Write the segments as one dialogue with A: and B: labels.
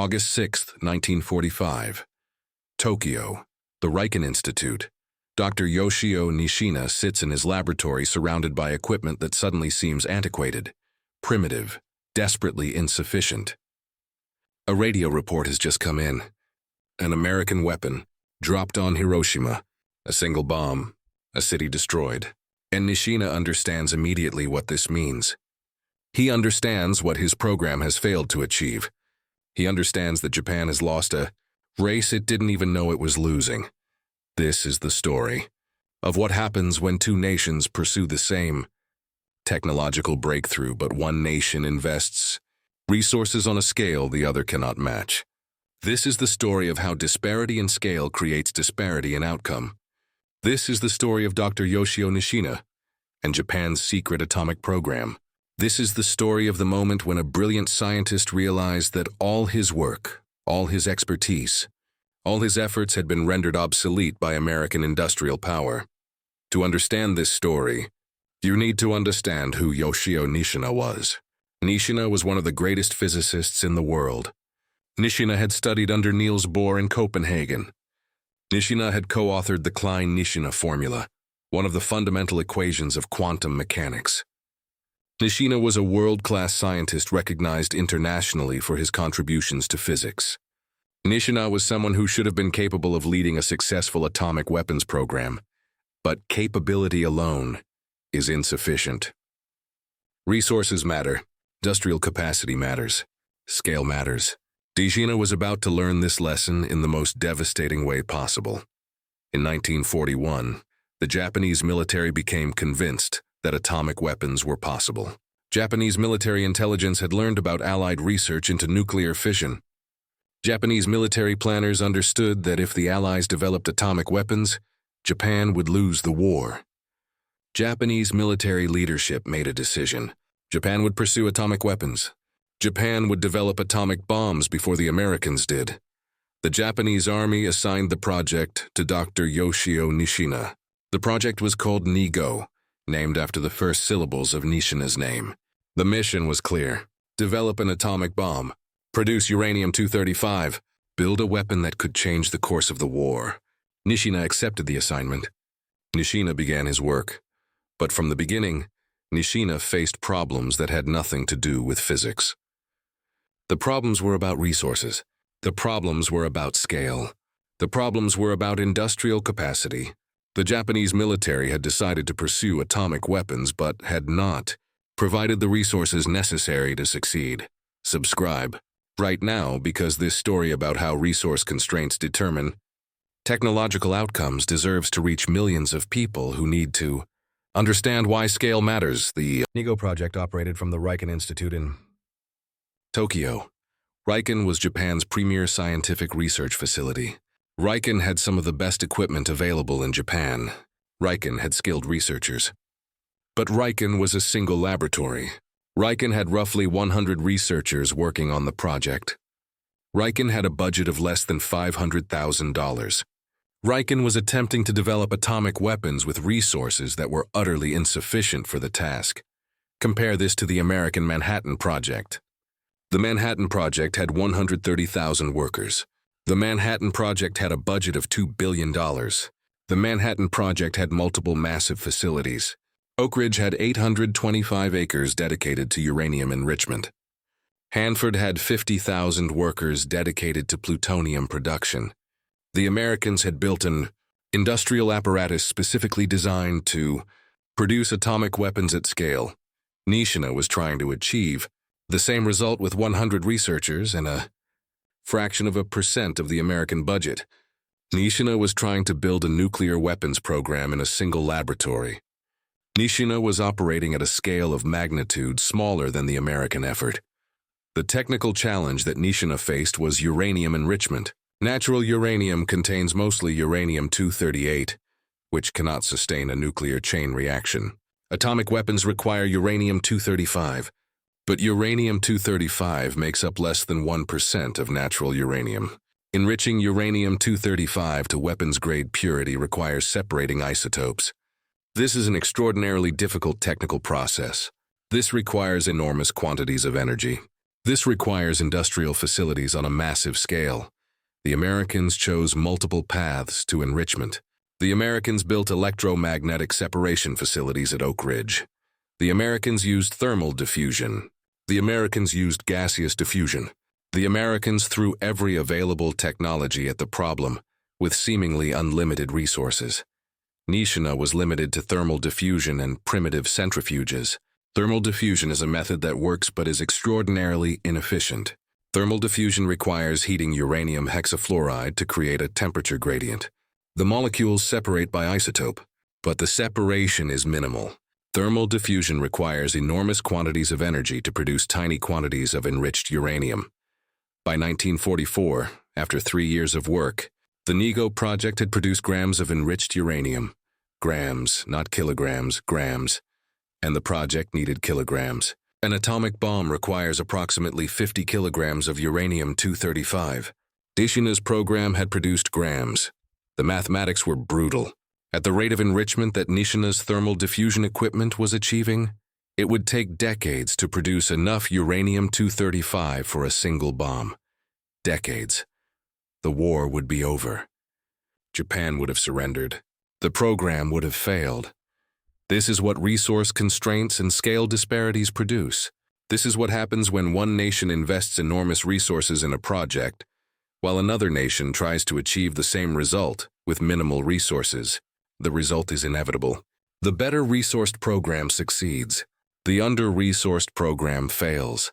A: August 6, 1945. Tokyo, the Riken Institute. Dr. Yoshio Nishina sits in his laboratory surrounded by equipment that suddenly seems antiquated, primitive, desperately insufficient. A radio report has just come in. An American weapon dropped on Hiroshima, a single bomb, a city destroyed. And Nishina understands immediately what this means. He understands what his program has failed to achieve. He understands that Japan has lost a race it didn't even know it was losing. This is the story of what happens when two nations pursue the same technological breakthrough, but one nation invests resources on a scale the other cannot match. This is the story of how disparity in scale creates disparity in outcome. This is the story of Dr. Yoshio Nishina and Japan's secret atomic program. This is the story of the moment when a brilliant scientist realized that all his work, all his expertise, all his efforts had been rendered obsolete by American industrial power. To understand this story, you need to understand who Yoshio Nishina was. Nishina was one of the greatest physicists in the world. Nishina had studied under Niels Bohr in Copenhagen. Nishina had co-authored the Klein-Nishina formula, one of the fundamental equations of quantum mechanics. Nishina was a world-class scientist recognized internationally for his contributions to physics. Nishina was someone who should have been capable of leading a successful atomic weapons program, but capability alone is insufficient. Resources matter, industrial capacity matters, scale matters. Nishina was about to learn this lesson in the most devastating way possible. In 1941, the Japanese military became convinced that atomic weapons were possible. Japanese military intelligence had learned about Allied research into nuclear fission. Japanese military planners understood that if the Allies developed atomic weapons, Japan would lose the war. Japanese military leadership made a decision. Japan would pursue atomic weapons. Japan would develop atomic bombs before the Americans did. The Japanese army assigned the project to Dr. Yoshio Nishina. The project was called NIGO, named after the first syllables of Nishina's name. The mission was clear: develop an atomic bomb, produce uranium-235, build a weapon that could change the course of the war. Nishina accepted the assignment. Nishina began his work. But from the beginning, Nishina faced problems that had nothing to do with physics. The problems were about resources. The problems were about scale. The problems were about industrial capacity. The Japanese military had decided to pursue atomic weapons but had not provided the resources necessary to succeed. Subscribe right now, because this story about how resource constraints determine technological outcomes deserves to reach millions of people who need to understand why scale matters. The NIGO project operated from the Riken Institute in Tokyo. Riken was Japan's premier scientific research facility. Riken had some of the best equipment available in Japan. Riken had skilled researchers. But Riken was a single laboratory. Riken had roughly 100 researchers working on the project. Riken had a budget of less than $500,000. Riken was attempting to develop atomic weapons with resources that were utterly insufficient for the task. Compare this to the American Manhattan Project. The Manhattan Project had 130,000 workers. The Manhattan Project had a budget of $2 billion. The Manhattan Project had multiple massive facilities. Oak Ridge had 825 acres dedicated to uranium enrichment. Hanford had 50,000 workers dedicated to plutonium production. The Americans had built an industrial apparatus specifically designed to produce atomic weapons at scale. Nishina was trying to achieve the same result with 100 researchers and a fraction of a percent of the American budget. Nishina was trying to build a nuclear weapons program in a single laboratory. Nishina was operating at a scale of magnitude smaller than the American effort. The technical challenge that Nishina faced was uranium enrichment. Natural uranium contains mostly uranium-238, which cannot sustain a nuclear chain reaction. Atomic weapons require uranium-235, but uranium-235 makes up less than 1% of natural uranium. Enriching uranium-235 to weapons-grade purity requires separating isotopes. This is an extraordinarily difficult technical process. This requires enormous quantities of energy. This requires industrial facilities on a massive scale. The Americans chose multiple paths to enrichment. The Americans built electromagnetic separation facilities at Oak Ridge. The Americans used thermal diffusion. The Americans used gaseous diffusion. The Americans threw every available technology at the problem, with seemingly unlimited resources. Nishina was limited to thermal diffusion and primitive centrifuges. Thermal diffusion is a method that works but is extraordinarily inefficient. Thermal diffusion requires heating uranium hexafluoride to create a temperature gradient. The molecules separate by isotope, but the separation is minimal. Thermal diffusion requires enormous quantities of energy to produce tiny quantities of enriched uranium. By 1944, after 3 years of work, the NIGO project had produced grams of enriched uranium. Grams, not kilograms, grams. And the project needed kilograms. An atomic bomb requires approximately 50 kilograms of uranium-235. Nishina's program had produced grams. The mathematics were brutal. At the rate of enrichment that Nishina's thermal diffusion equipment was achieving, it would take decades to produce enough uranium-235 for a single bomb. Decades. The war would be over. Japan would have surrendered. The program would have failed. This is what resource constraints and scale disparities produce. This is what happens when one nation invests enormous resources in a project, while another nation tries to achieve the same result with minimal resources. The result is inevitable. The better-resourced program succeeds. The under-resourced program fails.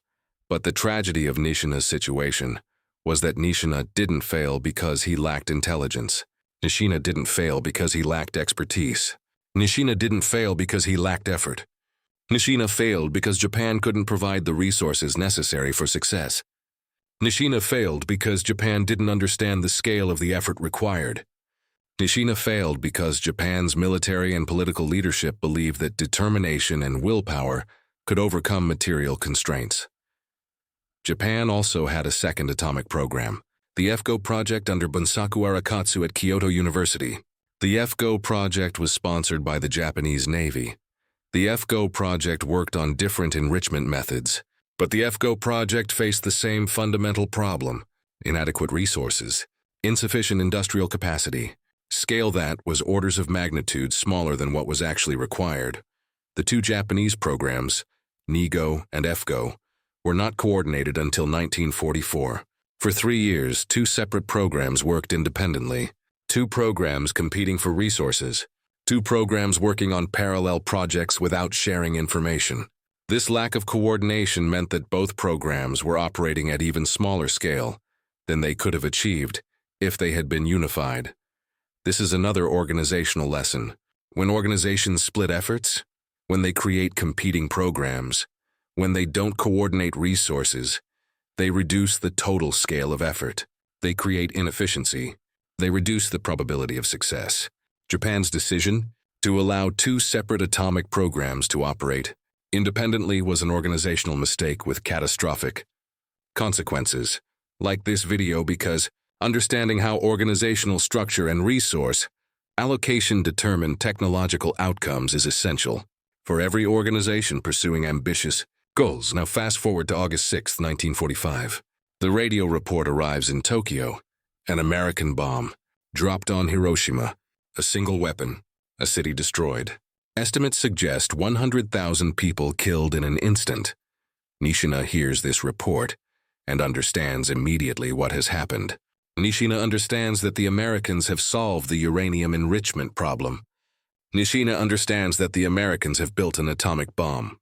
A: But the tragedy of Nishina's situation was that Nishina didn't fail because he lacked intelligence. Nishina didn't fail because he lacked expertise. Nishina didn't fail because he lacked effort. Nishina failed because Japan couldn't provide the resources necessary for success. Nishina failed because Japan didn't understand the scale of the effort required. Nishina failed because Japan's military and political leadership believed that determination and willpower could overcome material constraints. Japan also had a second atomic program, the FGO project under Bunsaku Arakatsu at Kyoto University. The FGO project was sponsored by the Japanese Navy. The FGO project worked on different enrichment methods, but the FGO project faced the same fundamental problem: inadequate resources, insufficient industrial capacity, scale that was orders of magnitude smaller than what was actually required. The two Japanese programs, NIGO and FGO, were not coordinated until 1944. For 3 years, two separate programs worked independently. Two programs competing for resources. Two programs working on parallel projects without sharing information. This lack of coordination meant that both programs were operating at even smaller scale than they could have achieved if they had been unified. This is another organizational lesson. When organizations split efforts, when they create competing programs, when they don't coordinate resources, they reduce the total scale of effort. They create inefficiency. They reduce the probability of success. Japan's decision to allow two separate atomic programs to operate independently was an organizational mistake with catastrophic consequences. Like this video because understanding how organizational structure and resource allocation determine technological outcomes is essential for every organization pursuing ambitious goals. Now fast forward to August 6, 1945. The radio report arrives in Tokyo. An American bomb dropped on Hiroshima. A single weapon, a city destroyed. Estimates suggest 100,000 people killed in an instant. Nishina hears this report and understands immediately what has happened. Nishina understands that the Americans have solved the uranium enrichment problem. Nishina understands that the Americans have built an atomic bomb.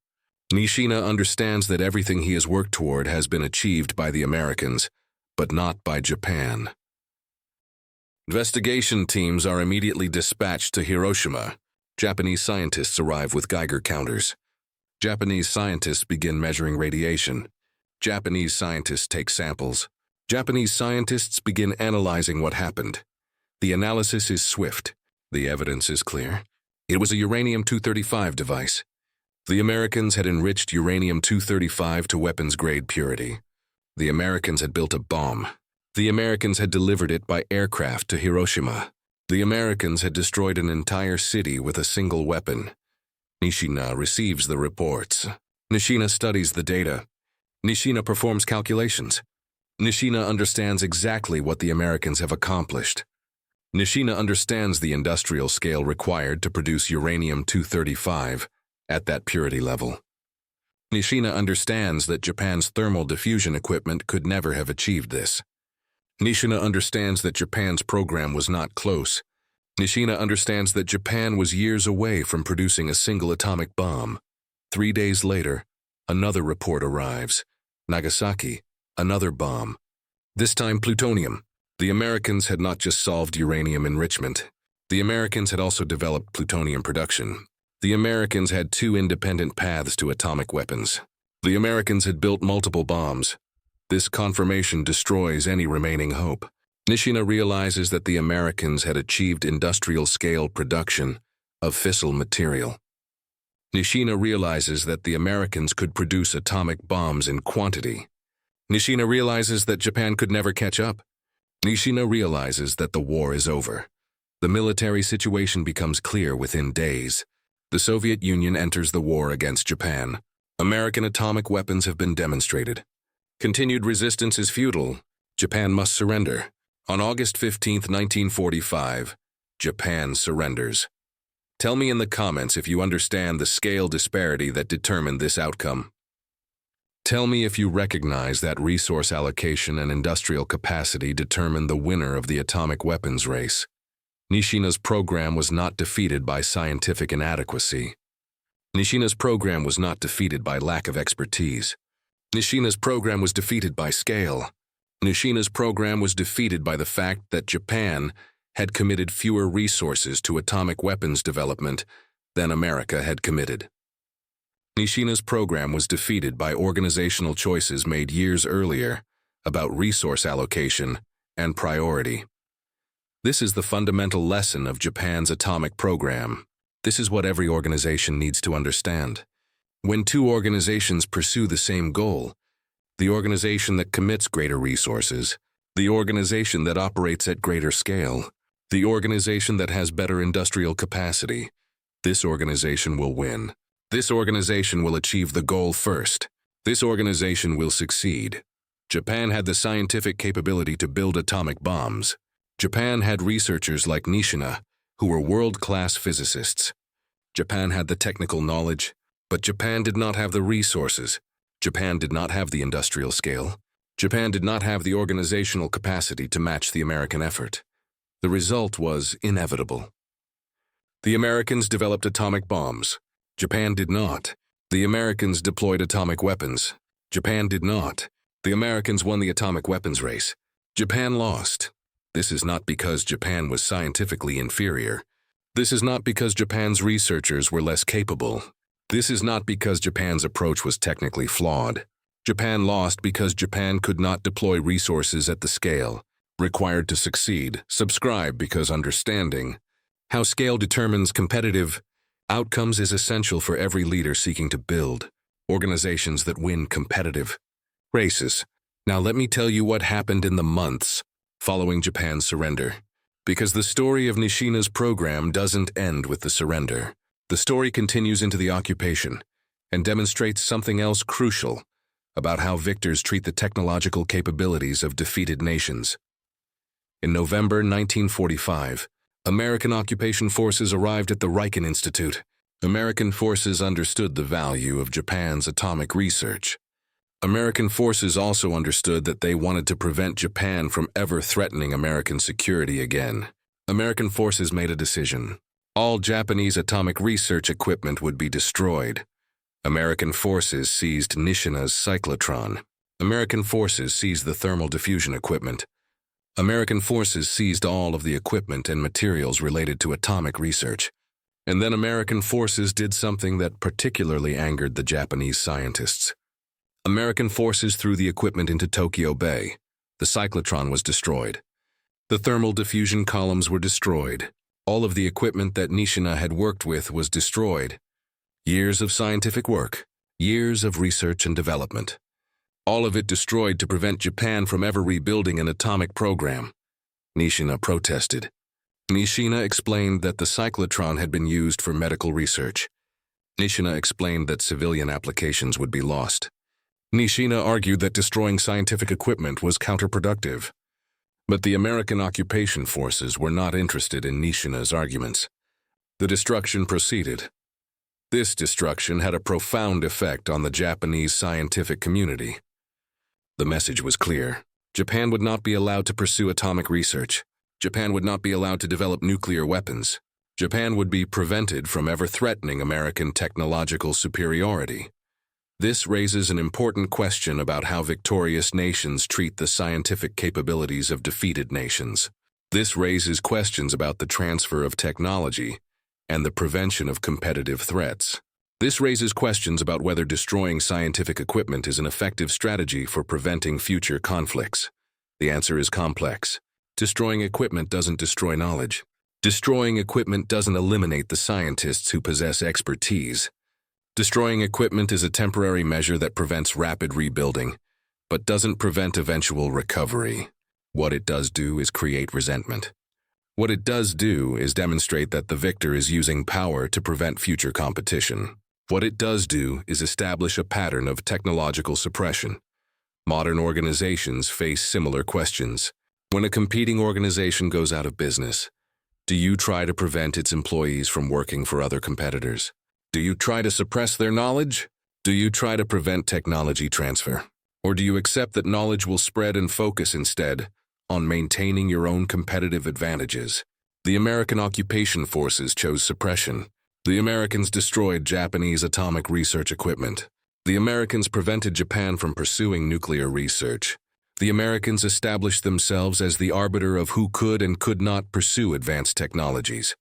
A: Nishina understands that everything he has worked toward has been achieved by the Americans, but not by Japan. Investigation teams are immediately dispatched to Hiroshima. Japanese scientists arrive with Geiger counters. Japanese scientists begin measuring radiation. Japanese scientists take samples. Japanese scientists begin analyzing what happened. The analysis is swift. The evidence is clear. It was a uranium-235 device. The Americans had enriched uranium-235 to weapons-grade purity. The Americans had built a bomb. The Americans had delivered it by aircraft to Hiroshima. The Americans had destroyed an entire city with a single weapon. Nishina receives the reports. Nishina studies the data. Nishina performs calculations. Nishina understands exactly what the Americans have accomplished. Nishina understands the industrial scale required to produce uranium-235 at that purity level. Nishina understands that Japan's thermal diffusion equipment could never have achieved this. Nishina understands that Japan's program was not close. Nishina understands that Japan was years away from producing a single atomic bomb. 3 days later, another report arrives. Nagasaki, another bomb. This time plutonium. The Americans had not just solved uranium enrichment. The Americans had also developed plutonium production. The Americans had 2 independent paths to atomic weapons. The Americans had built multiple bombs. This confirmation destroys any remaining hope. Nishina realizes that the Americans had achieved industrial-scale production of fissile material. Nishina realizes that the Americans could produce atomic bombs in quantity. Nishina realizes that Japan could never catch up. Nishina realizes that the war is over. The military situation becomes clear within days. The Soviet Union enters the war against Japan. American atomic weapons have been demonstrated. Continued resistance is futile. Japan must surrender. On August 15, 1945, Japan surrenders. Tell me in the comments if you understand the scale disparity that determined this outcome. Tell me if you recognize that resource allocation and industrial capacity determined the winner of the atomic weapons race. Nishina's program was not defeated by scientific inadequacy. Nishina's program was not defeated by lack of expertise. Nishina's program was defeated by scale. Nishina's program was defeated by the fact that Japan had committed fewer resources to atomic weapons development than America had committed. Nishina's program was defeated by organizational choices made years earlier about resource allocation and priority. This is the fundamental lesson of Japan's atomic program. This is what every organization needs to understand. When 2 organizations pursue the same goal, the organization that commits greater resources, the organization that operates at greater scale, the organization that has better industrial capacity, this organization will win. This organization will achieve the goal first. This organization will succeed. Japan had the scientific capability to build atomic bombs. Japan had researchers like Nishina, who were world-class physicists. Japan had the technical knowledge, but Japan did not have the resources. Japan did not have the industrial scale. Japan did not have the organizational capacity to match the American effort. The result was inevitable. The Americans developed atomic bombs. Japan did not. The Americans deployed atomic weapons. Japan did not. The Americans won the atomic weapons race. Japan lost. This is not because Japan was scientifically inferior. This is not because Japan's researchers were less capable. This is not because Japan's approach was technically flawed. Japan lost because Japan could not deploy resources at the scale required to succeed. Subscribe because understanding how scale determines competitive outcomes is essential for every leader seeking to build organizations that win competitive races. Now let me tell you what happened in the months following Japan's surrender. Because the story of Nishina's program doesn't end with the surrender. The story continues into the occupation and demonstrates something else crucial about how victors treat the technological capabilities of defeated nations. In November 1945, American occupation forces arrived at the Riken Institute. American forces understood the value of Japan's atomic research. American forces also understood that they wanted to prevent Japan from ever threatening American security again. American forces made a decision. All Japanese atomic research equipment would be destroyed. American forces seized Nishina's cyclotron. American forces seized the thermal diffusion equipment. American forces seized all of the equipment and materials related to atomic research. And then American forces did something that particularly angered the Japanese scientists. American forces threw the equipment into Tokyo Bay. The cyclotron was destroyed. The thermal diffusion columns were destroyed. All of the equipment that Nishina had worked with was destroyed. Years of scientific work, years of research and development. All of it destroyed to prevent Japan from ever rebuilding an atomic program. Nishina protested. Nishina explained that the cyclotron had been used for medical research. Nishina explained that civilian applications would be lost. Nishina argued that destroying scientific equipment was counterproductive. But the American occupation forces were not interested in Nishina's arguments. The destruction proceeded. This destruction had a profound effect on the Japanese scientific community. The message was clear. Japan would not be allowed to pursue atomic research. Japan would not be allowed to develop nuclear weapons. Japan would be prevented from ever threatening American technological superiority. This raises an important question about how victorious nations treat the scientific capabilities of defeated nations. This raises questions about the transfer of technology and the prevention of competitive threats. This raises questions about whether destroying scientific equipment is an effective strategy for preventing future conflicts. The answer is complex. Destroying equipment doesn't destroy knowledge. Destroying equipment doesn't eliminate the scientists who possess expertise. Destroying equipment is a temporary measure that prevents rapid rebuilding, but doesn't prevent eventual recovery. What it does do is create resentment. What it does do is demonstrate that the victor is using power to prevent future competition. What it does do is establish a pattern of technological suppression. Modern organizations face similar questions. When a competing organization goes out of business, do you try to prevent its employees from working for other competitors? Do you try to suppress their knowledge? Do you try to prevent technology transfer? Or do you accept that knowledge will spread and focus instead on maintaining your own competitive advantages? The American occupation forces chose suppression. The Americans destroyed Japanese atomic research equipment. The Americans prevented Japan from pursuing nuclear research. The Americans established themselves as the arbiter of who could and could not pursue advanced technologies.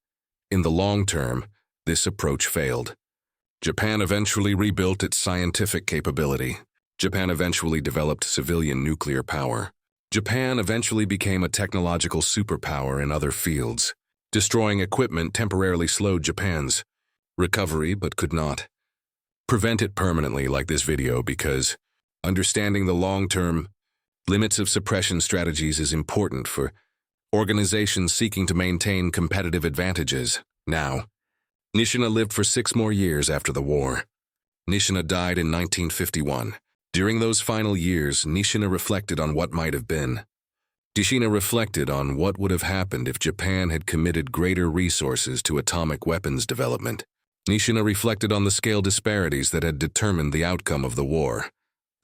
A: In the long term, this approach failed. Japan eventually rebuilt its scientific capability. Japan eventually developed civilian nuclear power. Japan eventually became a technological superpower in other fields. Destroying equipment temporarily slowed Japan's recovery but could not prevent it permanently like this video, because understanding the long-term limits of suppression strategies is important for organizations seeking to maintain competitive advantages. Now, Nishina lived for 6 more years after the war. Nishina died in 1951. During those final years, Nishina reflected on what might have been. Nishina reflected on what would have happened if Japan had committed greater resources to atomic weapons development. Nishina reflected on the scale disparities that had determined the outcome of the war.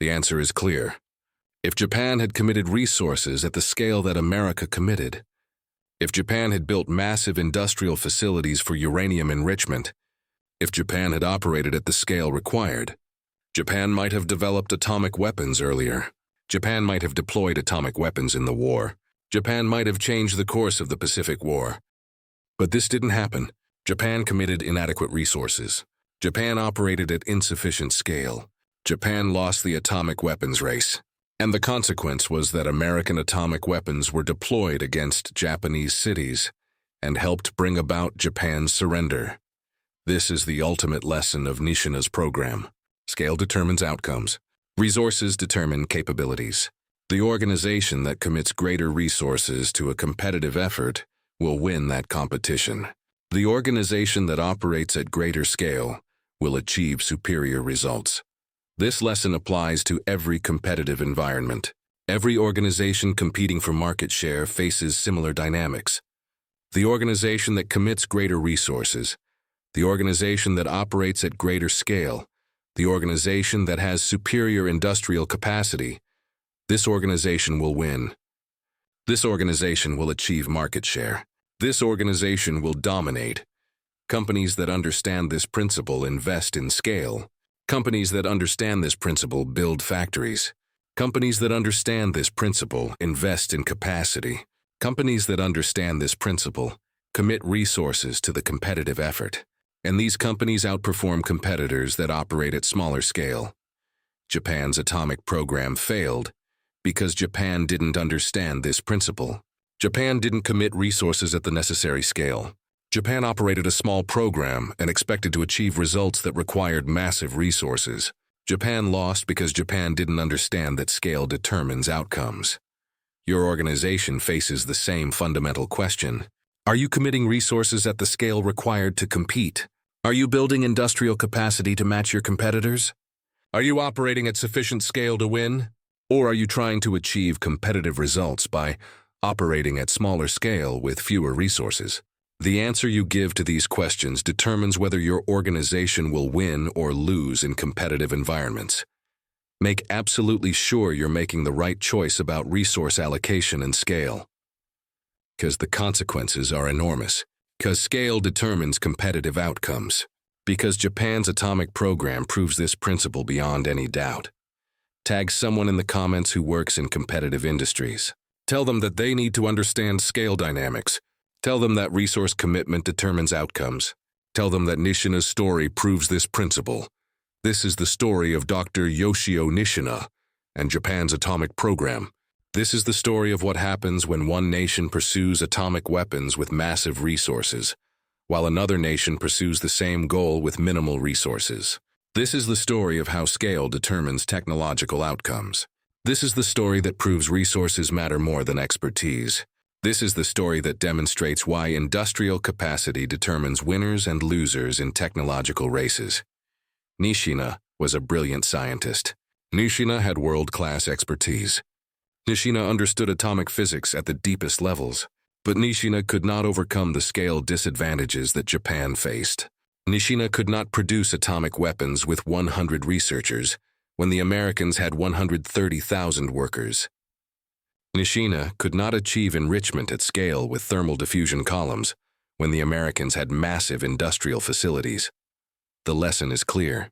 A: The answer is clear. If Japan had committed resources at the scale that America committed, if Japan had built massive industrial facilities for uranium enrichment, if Japan had operated at the scale required, Japan might have developed atomic weapons earlier. Japan might have deployed atomic weapons in the war. Japan might have changed the course of the Pacific War. But this didn't happen. Japan committed inadequate resources. Japan operated at insufficient scale. Japan lost the atomic weapons race. And the consequence was that American atomic weapons were deployed against Japanese cities and helped bring about Japan's surrender. This is the ultimate lesson of Nishina's program. Scale determines outcomes. Resources determine capabilities. The organization that commits greater resources to a competitive effort will win that competition. The organization that operates at greater scale will achieve superior results. This lesson applies to every competitive environment. Every organization competing for market share faces similar dynamics. The organization that commits greater resources, the organization that operates at greater scale, the organization that has superior industrial capacity, this organization will win. This organization will achieve market share. This organization will dominate. Companies that understand this principle invest in scale. Companies that understand this principle build factories. Companies that understand this principle invest in capacity. Companies that understand this principle commit resources to the competitive effort. And these companies outperform competitors that operate at smaller scale. Japan's atomic program failed because Japan didn't understand this principle. Japan didn't commit resources at the necessary scale. Japan operated a small program and expected to achieve results that required massive resources. Japan lost because Japan didn't understand that scale determines outcomes. Your organization faces the same fundamental question. Are you committing resources at the scale required to compete? Are you building industrial capacity to match your competitors? Are you operating at sufficient scale to win? Or are you trying to achieve competitive results by operating at smaller scale with fewer resources? The answer you give to these questions determines whether your organization will win or lose in competitive environments. Make absolutely sure you're making the right choice about resource allocation and scale. Because the consequences are enormous. Because scale determines competitive outcomes. Because Japan's atomic program proves this principle beyond any doubt. Tag someone in the comments who works in competitive industries. Tell them that they need to understand scale dynamics. Tell them that resource commitment determines outcomes. Tell them that Nishina's story proves this principle. This is the story of Dr. Yoshio Nishina and Japan's atomic program. This is the story of what happens when one nation pursues atomic weapons with massive resources, while another nation pursues the same goal with minimal resources. This is the story of how scale determines technological outcomes. This is the story that proves resources matter more than expertise. This is the story that demonstrates why industrial capacity determines winners and losers in technological races. Nishina was a brilliant scientist. Nishina had world-class expertise. Nishina understood atomic physics at the deepest levels, but Nishina could not overcome the scale disadvantages that Japan faced. Nishina could not produce atomic weapons with 100 researchers when the Americans had 130,000 workers. Nishina could not achieve enrichment at scale with thermal diffusion columns when the Americans had massive industrial facilities. The lesson is clear.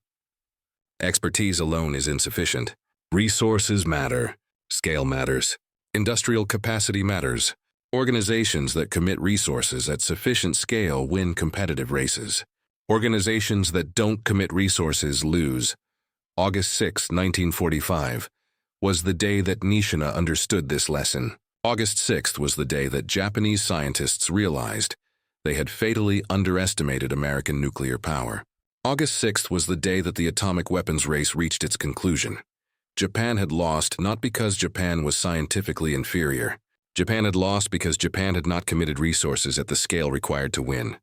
A: Expertise alone is insufficient. Resources matter. Scale matters. Industrial capacity matters. Organizations that commit resources at sufficient scale win competitive races. Organizations that don't commit resources lose. August 6, 1945, was the day that Nishina understood this lesson. August 6th was the day that Japanese scientists realized they had fatally underestimated American nuclear power. August 6th was the day that the atomic weapons race reached its conclusion. Japan had lost not because Japan was scientifically inferior. Japan had lost because Japan had not committed resources at the scale required to win.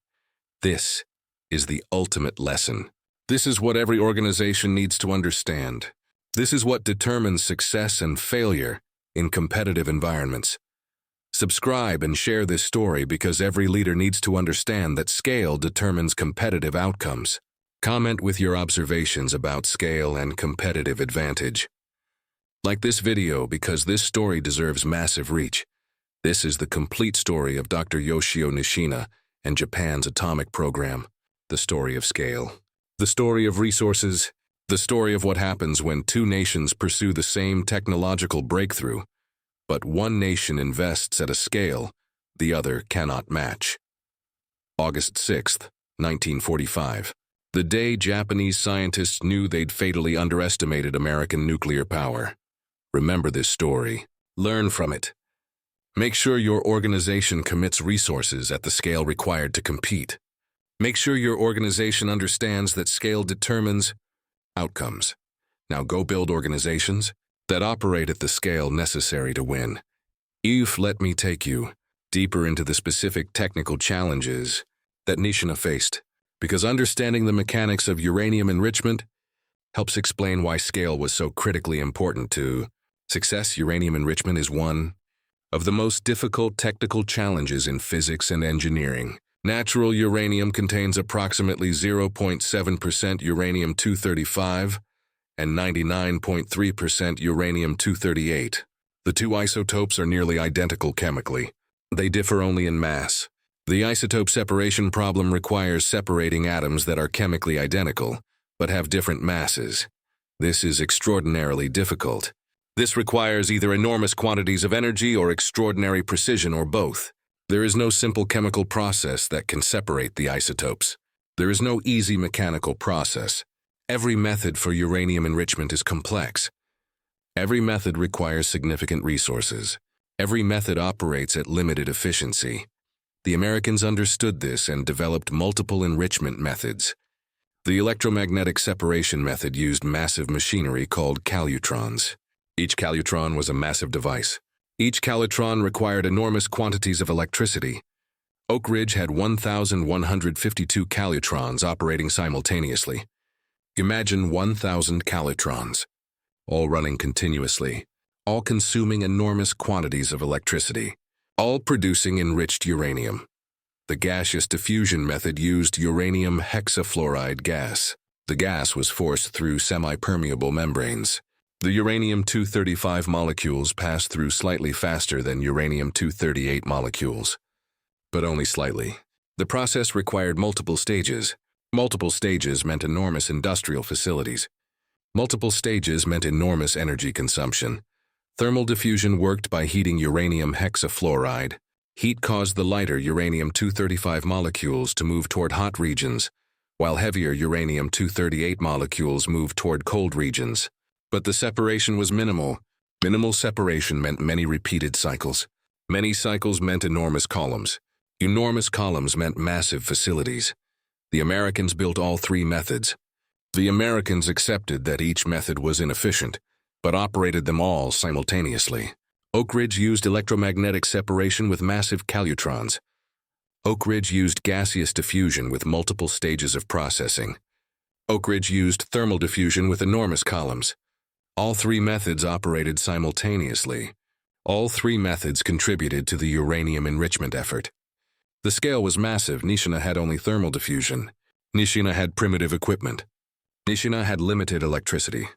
A: This is the ultimate lesson. This is what every organization needs to understand. This is what determines success and failure in competitive environments. Subscribe and share this story because every leader needs to understand that scale determines competitive outcomes. Comment with your observations about scale and competitive advantage. Like this video because this story deserves massive reach. This is the complete story of Dr. Yoshio Nishina and Japan's atomic program. The story of scale. The story of resources. The story of what happens when two nations pursue the same technological breakthrough, but one nation invests at a scale the other cannot match. August 6th, 1945. The day Japanese scientists knew they'd fatally underestimated American nuclear power. Remember this story. Learn from it. Make sure your organization commits resources at the scale required to compete. Make sure your organization understands that scale determines outcomes. Now go build organizations that operate at the scale necessary to win. Let me take you deeper into the specific technical challenges that Nishina faced, because understanding the mechanics of uranium enrichment helps explain why scale was so critically important to success. Uranium enrichment is one of the most difficult technical challenges in physics and engineering. Natural uranium contains approximately 0.7% uranium-235 and 99.3% uranium-238. The two isotopes are nearly identical chemically. They differ only in mass. The isotope separation problem requires separating atoms that are chemically identical, but have different masses. This is extraordinarily difficult. This requires either enormous quantities of energy or extraordinary precision or both. There is no simple chemical process that can separate the isotopes. There is no easy mechanical process. Every method for uranium enrichment is complex. Every method requires significant resources. Every method operates at limited efficiency. The Americans understood this and developed multiple enrichment methods. The electromagnetic separation method used massive machinery called calutrons. Each calutron was a massive device. Each calutron required enormous quantities of electricity. Oak Ridge had 1,152 calutrons operating simultaneously. Imagine 1,000 calutrons, all running continuously, all consuming enormous quantities of electricity, all producing enriched uranium. The gaseous diffusion method used uranium hexafluoride gas. The gas was forced through semi-permeable membranes. The uranium-235 molecules passed through slightly faster than uranium-238 molecules, but only slightly. The process required multiple stages. Multiple stages meant enormous industrial facilities. Multiple stages meant enormous energy consumption. Thermal diffusion worked by heating uranium hexafluoride. Heat caused the lighter uranium-235 molecules to move toward hot regions, while heavier uranium-238 molecules moved toward cold regions. But the separation was minimal. Minimal separation meant many repeated cycles. Many cycles meant enormous columns. Enormous columns meant massive facilities. The Americans built all three methods. The Americans accepted that each method was inefficient, but operated them all simultaneously. Oak Ridge used electromagnetic separation with massive calutrons. Oak Ridge used gaseous diffusion with multiple stages of processing. Oak Ridge used thermal diffusion with enormous columns. All three methods operated simultaneously. All three methods contributed to the uranium enrichment effort. The scale was massive. Nishina had only thermal diffusion. Nishina had primitive equipment. Nishina had limited electricity.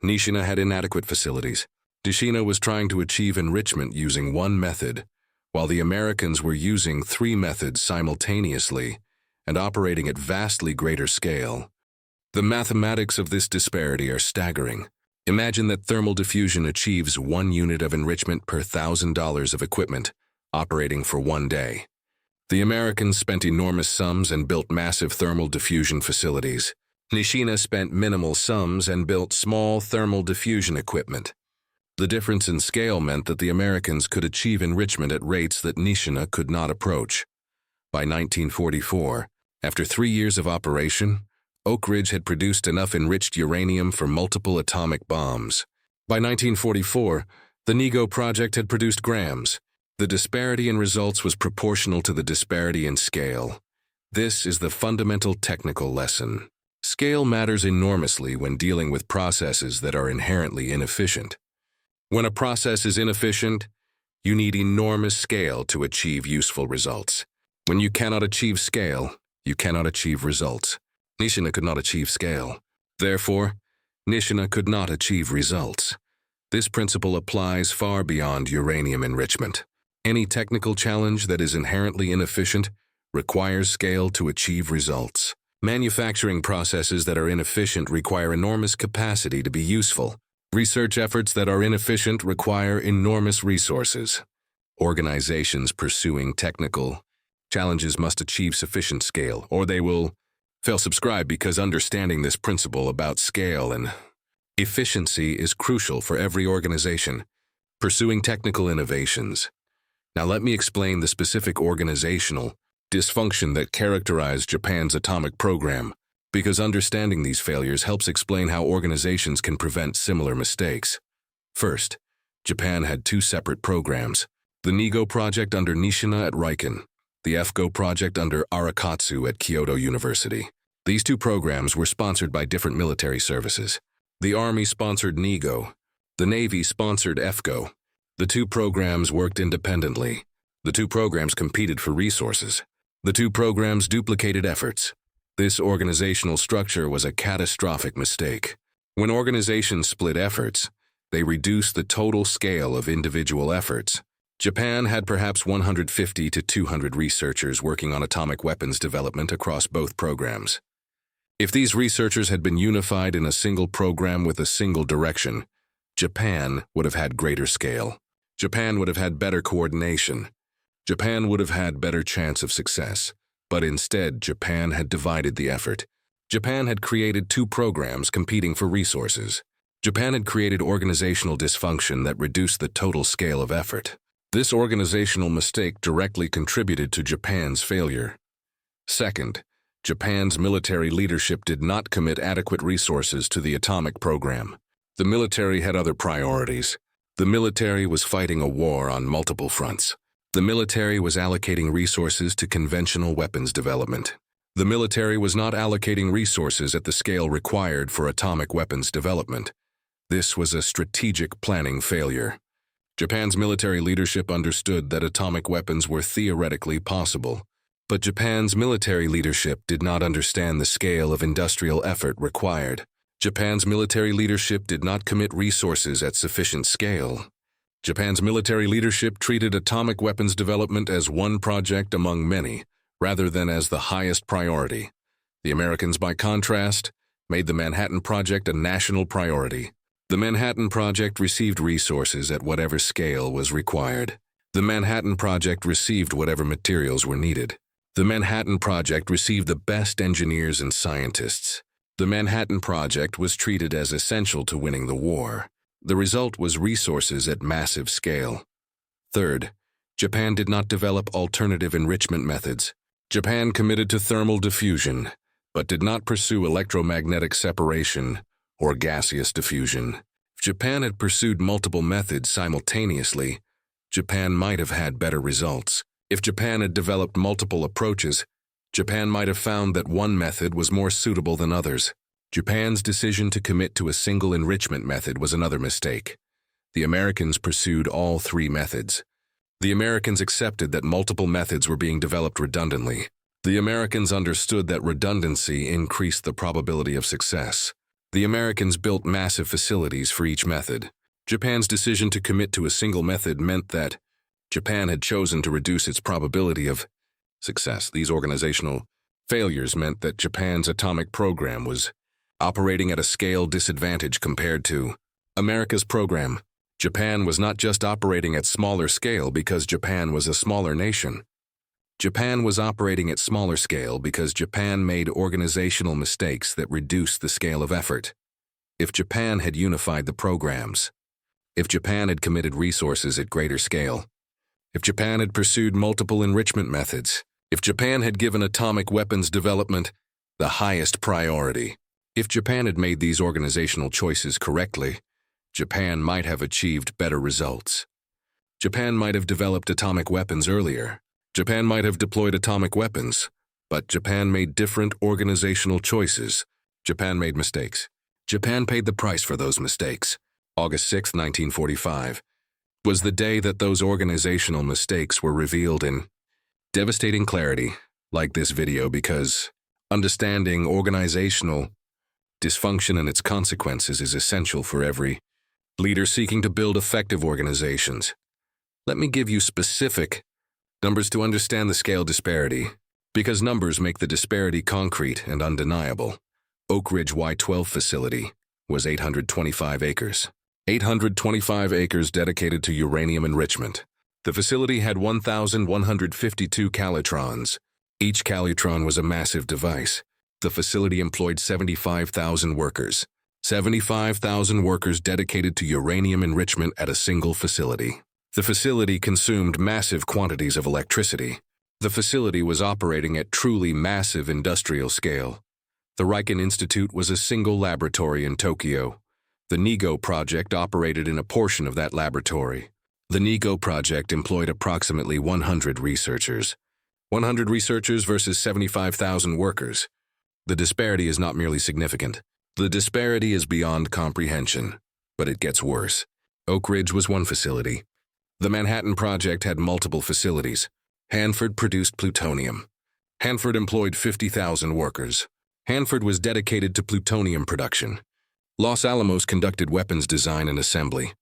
A: Nishina had inadequate facilities. Nishina was trying to achieve enrichment using one method, while the Americans were using three methods simultaneously and operating at vastly greater scale. The mathematics of this disparity are staggering. Imagine that thermal diffusion achieves 1 unit of enrichment per $1,000 of equipment, operating for 1 day. The Americans spent enormous sums and built massive thermal diffusion facilities. Nishina spent minimal sums and built small thermal diffusion equipment. The difference in scale meant that the Americans could achieve enrichment at rates that Nishina could not approach. By 1944, after 3 years of operation, Oak Ridge had produced enough enriched uranium for multiple atomic bombs. By 1944, the NIGO project had produced grams. The disparity in results was proportional to the disparity in scale. This is the fundamental technical lesson. Scale matters enormously when dealing with processes that are inherently inefficient. When a process is inefficient, you need enormous scale to achieve useful results. When you cannot achieve scale, you cannot achieve results. Nishina could not achieve scale. Therefore, Nishina could not achieve results. This principle applies far beyond uranium enrichment. Any technical challenge that is inherently inefficient requires scale to achieve results. Manufacturing processes that are inefficient require enormous capacity to be useful. Research efforts that are inefficient require enormous resources. Organizations pursuing technical challenges must achieve sufficient scale, or they will fail. Subscribe, because understanding this principle about scale and efficiency is crucial for every organization pursuing technical innovations. Now let me explain the specific organizational dysfunction that characterized Japan's atomic program, because understanding these failures helps explain how organizations can prevent similar mistakes. First, Japan had 2 separate programs: the NIGO project under Nishina at Riken, the FGO project under Arakatsu at Kyoto University. These 2 programs were sponsored by different military services. The Army sponsored NIGO. The Navy sponsored FGO. The 2 programs worked independently. The 2 programs competed for resources. The 2 programs duplicated efforts. This organizational structure was a catastrophic mistake. When organizations split efforts, they reduced the total scale of individual efforts. Japan had perhaps 150 to 200 researchers working on atomic weapons development across both programs. If these researchers had been unified in a single program with a single direction, Japan would have had greater scale. Japan would have had better coordination. Japan would have had better chance of success. But instead, Japan had divided the effort. Japan had created 2 programs competing for resources. Japan had created organizational dysfunction that reduced the total scale of effort. This organizational mistake directly contributed to Japan's failure. Second, Japan's military leadership did not commit adequate resources to the atomic program. The military had other priorities. The military was fighting a war on multiple fronts. The military was allocating resources to conventional weapons development. The military was not allocating resources at the scale required for atomic weapons development. This was a strategic planning failure. Japan's military leadership understood that atomic weapons were theoretically possible, but Japan's military leadership did not understand the scale of industrial effort required. Japan's military leadership did not commit resources at sufficient scale. Japan's military leadership treated atomic weapons development as one project among many, rather than as the highest priority. The Americans, by contrast, made the Manhattan Project a national priority. The Manhattan Project received resources at whatever scale was required. The Manhattan Project received whatever materials were needed. The Manhattan Project received the best engineers and scientists. The Manhattan Project was treated as essential to winning the war. The result was resources at massive scale. Third, Japan did not develop alternative enrichment methods. Japan committed to thermal diffusion, but did not pursue electromagnetic separation or gaseous diffusion. If Japan had pursued multiple methods simultaneously, Japan might have had better results. If Japan had developed multiple approaches, Japan might have found that one method was more suitable than others. Japan's decision to commit to a single enrichment method was another mistake. The Americans pursued all three methods. The Americans accepted that multiple methods were being developed redundantly. The Americans understood that redundancy increased the probability of success. The Americans built massive facilities for each method. Japan's decision to commit to a single method meant that Japan had chosen to reduce its probability of success. These organizational failures meant that Japan's atomic program was operating at a scale disadvantage compared to America's program. Japan was not just operating at smaller scale because Japan was a smaller nation. Japan was operating at smaller scale because Japan made organizational mistakes that reduced the scale of effort. If Japan had unified the programs, if Japan had committed resources at greater scale, if Japan had pursued multiple enrichment methods, if Japan had given atomic weapons development the highest priority, if Japan had made these organizational choices correctly, Japan might have achieved better results. Japan might have developed atomic weapons earlier. Japan might have deployed atomic weapons, but Japan made different organizational choices. Japan made mistakes. Japan paid the price for those mistakes. August 6, 1945, was the day that those organizational mistakes were revealed in devastating clarity, like this video, because understanding organizational dysfunction and its consequences is essential for every leader seeking to build effective organizations. Let me give you specific numbers to understand the scale disparity, because numbers make the disparity concrete and undeniable. Oak Ridge Y-12 facility was 825 acres. 825 acres dedicated to uranium enrichment. The facility had 1,152 calitrons. Each calitron was a massive device. The facility employed 75,000 workers. 75,000 workers dedicated to uranium enrichment at a single facility. The facility consumed massive quantities of electricity. The facility was operating at truly massive industrial scale. The Riken Institute was a single laboratory in Tokyo. The NIGO project operated in a portion of that laboratory. The NIGO project employed approximately 100 researchers. 100 researchers versus 75,000 workers. The disparity is not merely significant. The disparity is beyond comprehension, but it gets worse. Oak Ridge was one facility. The Manhattan Project had multiple facilities. Hanford produced plutonium. Hanford employed 50,000 workers. Hanford was dedicated to plutonium production. Los Alamos conducted weapons design and assembly.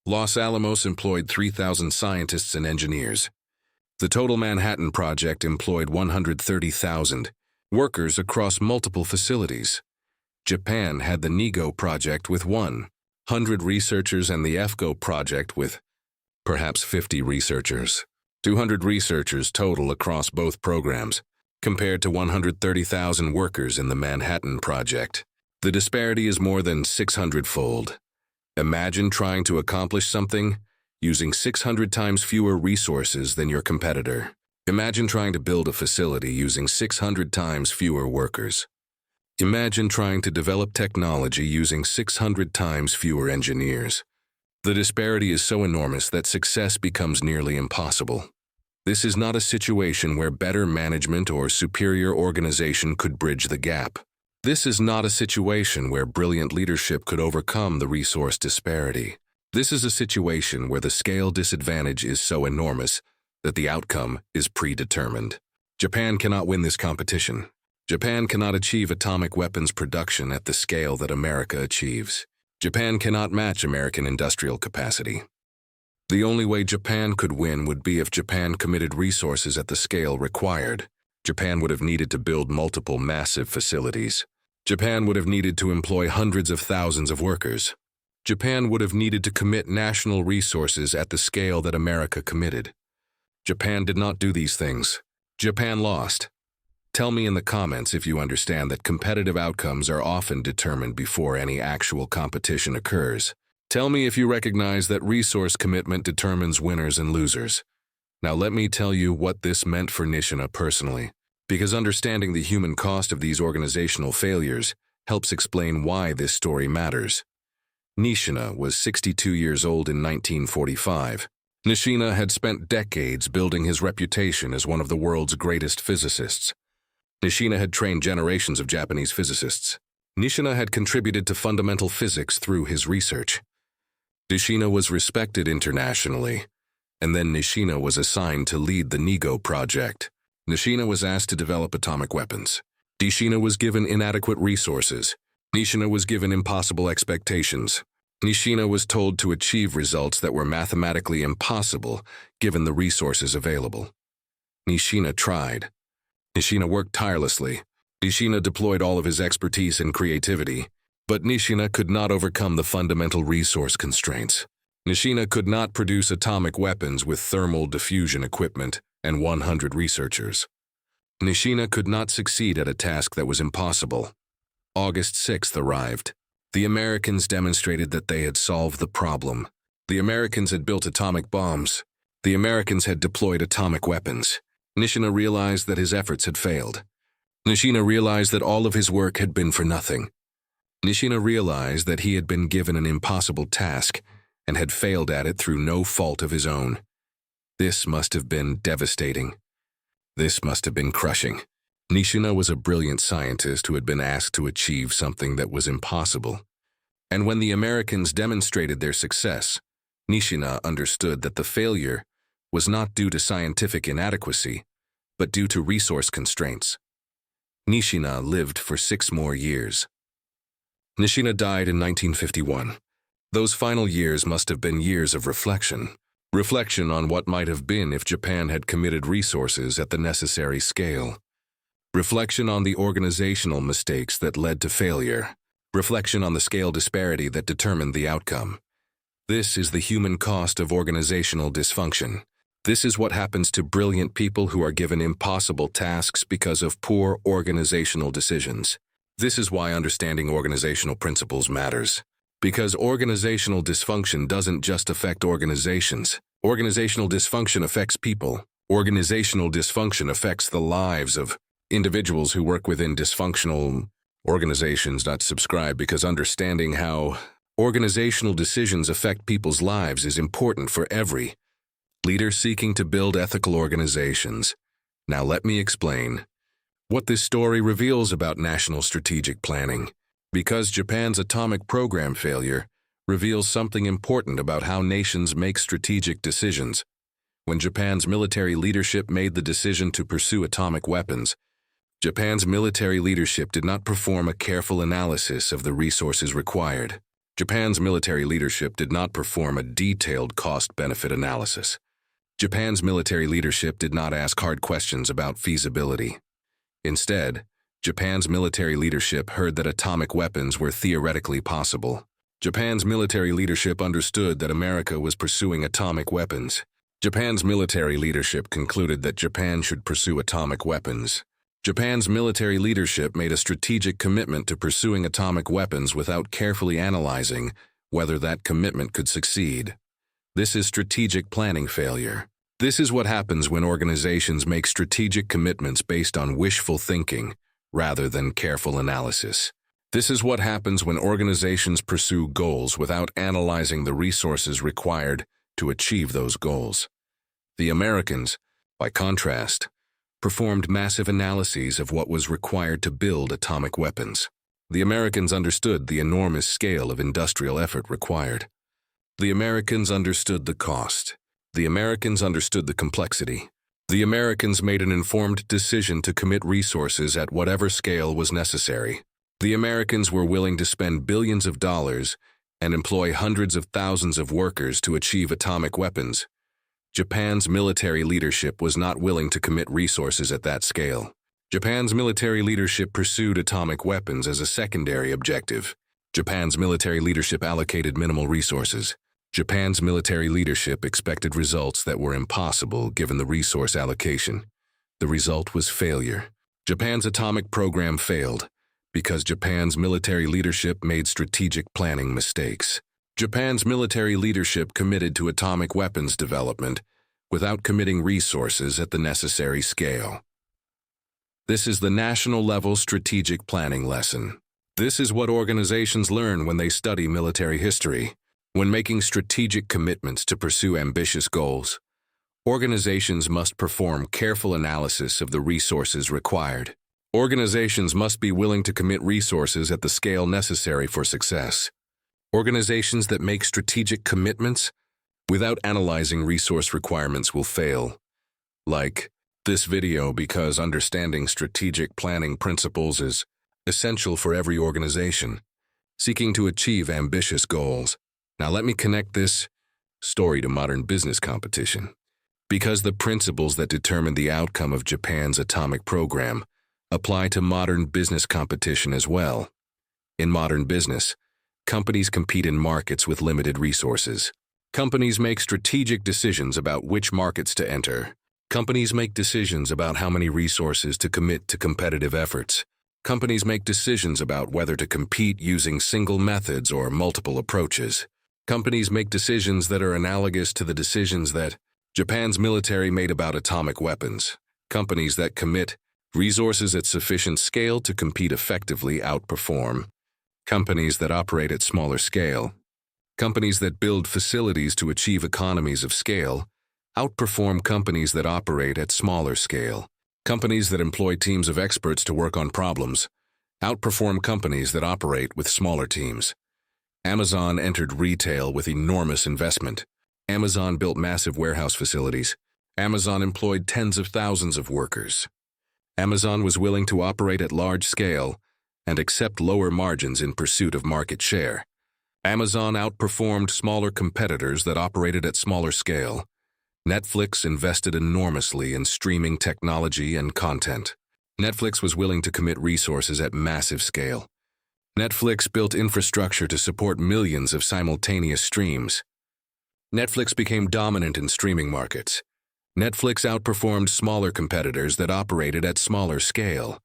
A: Los Alamos employed 3,000 scientists and engineers. The total Manhattan Project employed 130,000 workers across multiple facilities. Japan had the NIGO project with 100 researchers and the FGO project with perhaps 50 researchers. 200 researchers total across both programs, compared to 130,000 workers in the Manhattan Project. The disparity is more than 600-fold. Imagine trying to accomplish something using 600 times fewer resources than your competitor. Imagine trying to build a facility using 600 times fewer workers. Imagine trying to develop technology using 600 times fewer engineers. The disparity is so enormous that success becomes nearly impossible. This is not a situation where better management or superior organization could bridge the gap. This is not a situation where brilliant leadership could overcome the resource disparity. This is a situation where the scale disadvantage is so enormous that the outcome is predetermined. Japan cannot win this competition. Japan cannot achieve atomic weapons production at the scale that America achieves. Japan cannot match American industrial capacity. The only way Japan could win would be if Japan committed resources at the scale required. Japan would have needed to build multiple massive facilities. Japan would have needed to employ hundreds of thousands of workers. Japan would have needed to commit national resources at the scale that America committed. Japan did not do these things. Japan lost. Tell me in the comments if you understand that competitive outcomes are often determined before any actual competition occurs. Tell me if you recognize that resource commitment determines winners and losers. Now let me tell you what this meant for Nishina personally, because understanding the human cost of these organizational failures helps explain why this story matters. Nishina was 62 years old in 1945. Nishina had spent decades building his reputation as one of the world's greatest physicists. Nishina had trained generations of Japanese physicists. Nishina had contributed to fundamental physics through his research. Nishina was respected internationally, and then Nishina was assigned to lead the NIGO project. Nishina was asked to develop atomic weapons. Nishina was given inadequate resources. Nishina was given impossible expectations. Nishina was told to achieve results that were mathematically impossible given the resources available. Nishina tried. Nishina worked tirelessly. Nishina deployed all of his expertise and creativity, but Nishina could not overcome the fundamental resource constraints. Nishina could not produce atomic weapons with thermal diffusion equipment and 100 researchers. Nishina could not succeed at a task that was impossible. August 6th arrived. The Americans demonstrated that they had solved the problem. The Americans had built atomic bombs. The Americans had deployed atomic weapons. Nishina realized that his efforts had failed. Nishina realized that all of his work had been for nothing. Nishina realized that he had been given an impossible task and had failed at it through no fault of his own. This must have been devastating. This must have been crushing. Nishina was a brilliant scientist who had been asked to achieve something that was impossible. And when the Americans demonstrated their success, Nishina understood that the failure was not due to scientific inadequacy, but due to resource constraints. Nishina lived for 6 more years. Nishina died in 1951. Those final years must have been years of reflection. Reflection on what might have been if Japan had committed resources at the necessary scale. Reflection on the organizational mistakes that led to failure. Reflection on the scale disparity that determined the outcome. This is the human cost of organizational dysfunction. This is what happens to brilliant people who are given impossible tasks because of poor organizational decisions. This is why understanding organizational principles matters. Because organizational dysfunction doesn't just affect organizations. Organizational dysfunction affects people. Organizational dysfunction affects the lives of individuals who work within dysfunctional organizations. Subscribe because understanding how organizational decisions affect people's lives is important for every leader seeking to build ethical organizations. Now let me explain what this story reveals about national strategic planning. Because Japan's atomic program failure reveals something important about how nations make strategic decisions. When Japan's military leadership made the decision to pursue atomic weapons, Japan's military leadership did not perform a careful analysis of the resources required. Japan's military leadership did not perform a detailed cost-benefit analysis. Japan's military leadership did not ask hard questions about feasibility. Instead, Japan's military leadership heard that atomic weapons were theoretically possible. Japan's military leadership understood that America was pursuing atomic weapons. Japan's military leadership concluded that Japan should pursue atomic weapons. Japan's military leadership made a strategic commitment to pursuing atomic weapons without carefully analyzing whether that commitment could succeed. This is strategic planning failure. This is what happens when organizations make strategic commitments based on wishful thinking rather than careful analysis. This is what happens when organizations pursue goals without analyzing the resources required to achieve those goals. The Americans by contrast, performed massive analyses of what was required to build atomic weapons. The Americans understood the enormous scale of industrial effort required. The Americans understood the cost. The Americans understood the complexity. The Americans made an informed decision to commit resources at whatever scale was necessary. The Americans were willing to spend billions of dollars and employ hundreds of thousands of workers to achieve atomic weapons. Japan's military leadership was not willing to commit resources at that scale. Japan's military leadership pursued atomic weapons as a secondary objective. Japan's military leadership allocated minimal resources. Japan's military leadership expected results that were impossible given the resource allocation. The result was failure. Japan's atomic program failed because Japan's military leadership made strategic planning mistakes. Japan's military leadership committed to atomic weapons development without committing resources at the necessary scale. This is the national-level strategic planning lesson. This is what organizations learn when they study military history. When making strategic commitments to pursue ambitious goals, organizations must perform careful analysis of the resources required. Organizations must be willing to commit resources at the scale necessary for success. Organizations that make strategic commitments without analyzing resource requirements will fail. Like this video, because understanding strategic planning principles is essential for every organization seeking to achieve ambitious goals. Now let me connect this story to modern business competition, because the principles that determine the outcome of Japan's atomic program apply to modern business competition as well. In modern business, companies compete in markets with limited resources. Companies make strategic decisions about which markets to enter. Companies make decisions about how many resources to commit to competitive efforts. Companies make decisions about whether to compete using single methods or multiple approaches. Companies make decisions that are analogous to the decisions that Japan's military made about atomic weapons. Companies that commit resources at sufficient scale to compete effectively outperform. Companies that operate at smaller scale. Companies that build facilities to achieve economies of scale outperform companies that operate at smaller scale. Companies that employ teams of experts to work on problems outperform companies that operate with smaller teams. Amazon entered retail with enormous investment. Amazon built massive warehouse facilities. Amazon employed tens of thousands of workers. Amazon was willing to operate at large scale and accept lower margins in pursuit of market share. Amazon outperformed smaller competitors that operated at smaller scale. Netflix invested enormously in streaming technology and content. Netflix was willing to commit resources at massive scale. Netflix built infrastructure to support millions of simultaneous streams. Netflix became dominant in streaming markets. Netflix outperformed smaller competitors that operated at smaller scale.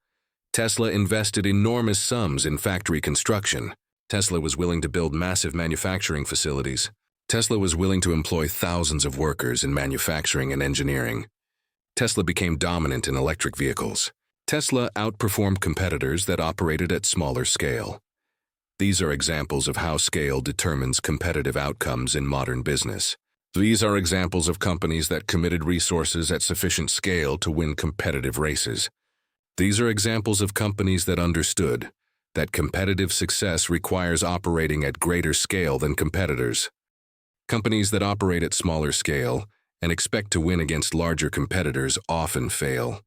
A: Tesla invested enormous sums in factory construction. Tesla was willing to build massive manufacturing facilities. Tesla was willing to employ thousands of workers in manufacturing and engineering. Tesla became dominant in electric vehicles. Tesla outperformed competitors that operated at smaller scale. These are examples of how scale determines competitive outcomes in modern business. These are examples of companies that committed resources at sufficient scale to win competitive races. These are examples of companies that understood that competitive success requires operating at greater scale than competitors. Companies that operate at smaller scale and expect to win against larger competitors often fail.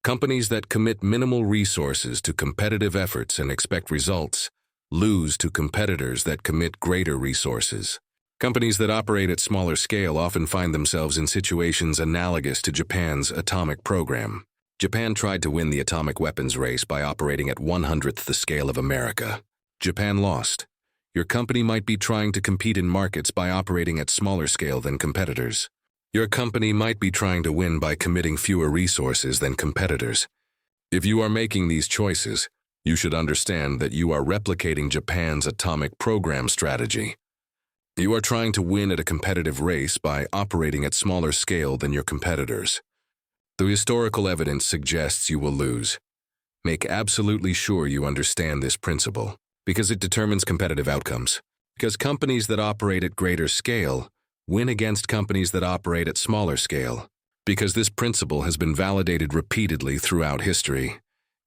A: Companies that commit minimal resources to competitive efforts and expect results lose to competitors that commit greater resources. Companies that operate at smaller scale often find themselves in situations analogous to Japan's atomic program. Japan tried to win the atomic weapons race by operating at 1/100th the scale of America. Japan lost. Your company might be trying to compete in markets by operating at smaller scale than competitors. Your company might be trying to win by committing fewer resources than competitors. If you are making these choices, you should understand that you are replicating Japan's atomic program strategy. You are trying to win at a competitive race by operating at smaller scale than your competitors. The historical evidence suggests you will lose. Make absolutely sure you understand this principle, because it determines competitive outcomes. Because companies that operate at greater scale win against companies that operate at smaller scale. Because this principle has been validated repeatedly throughout history.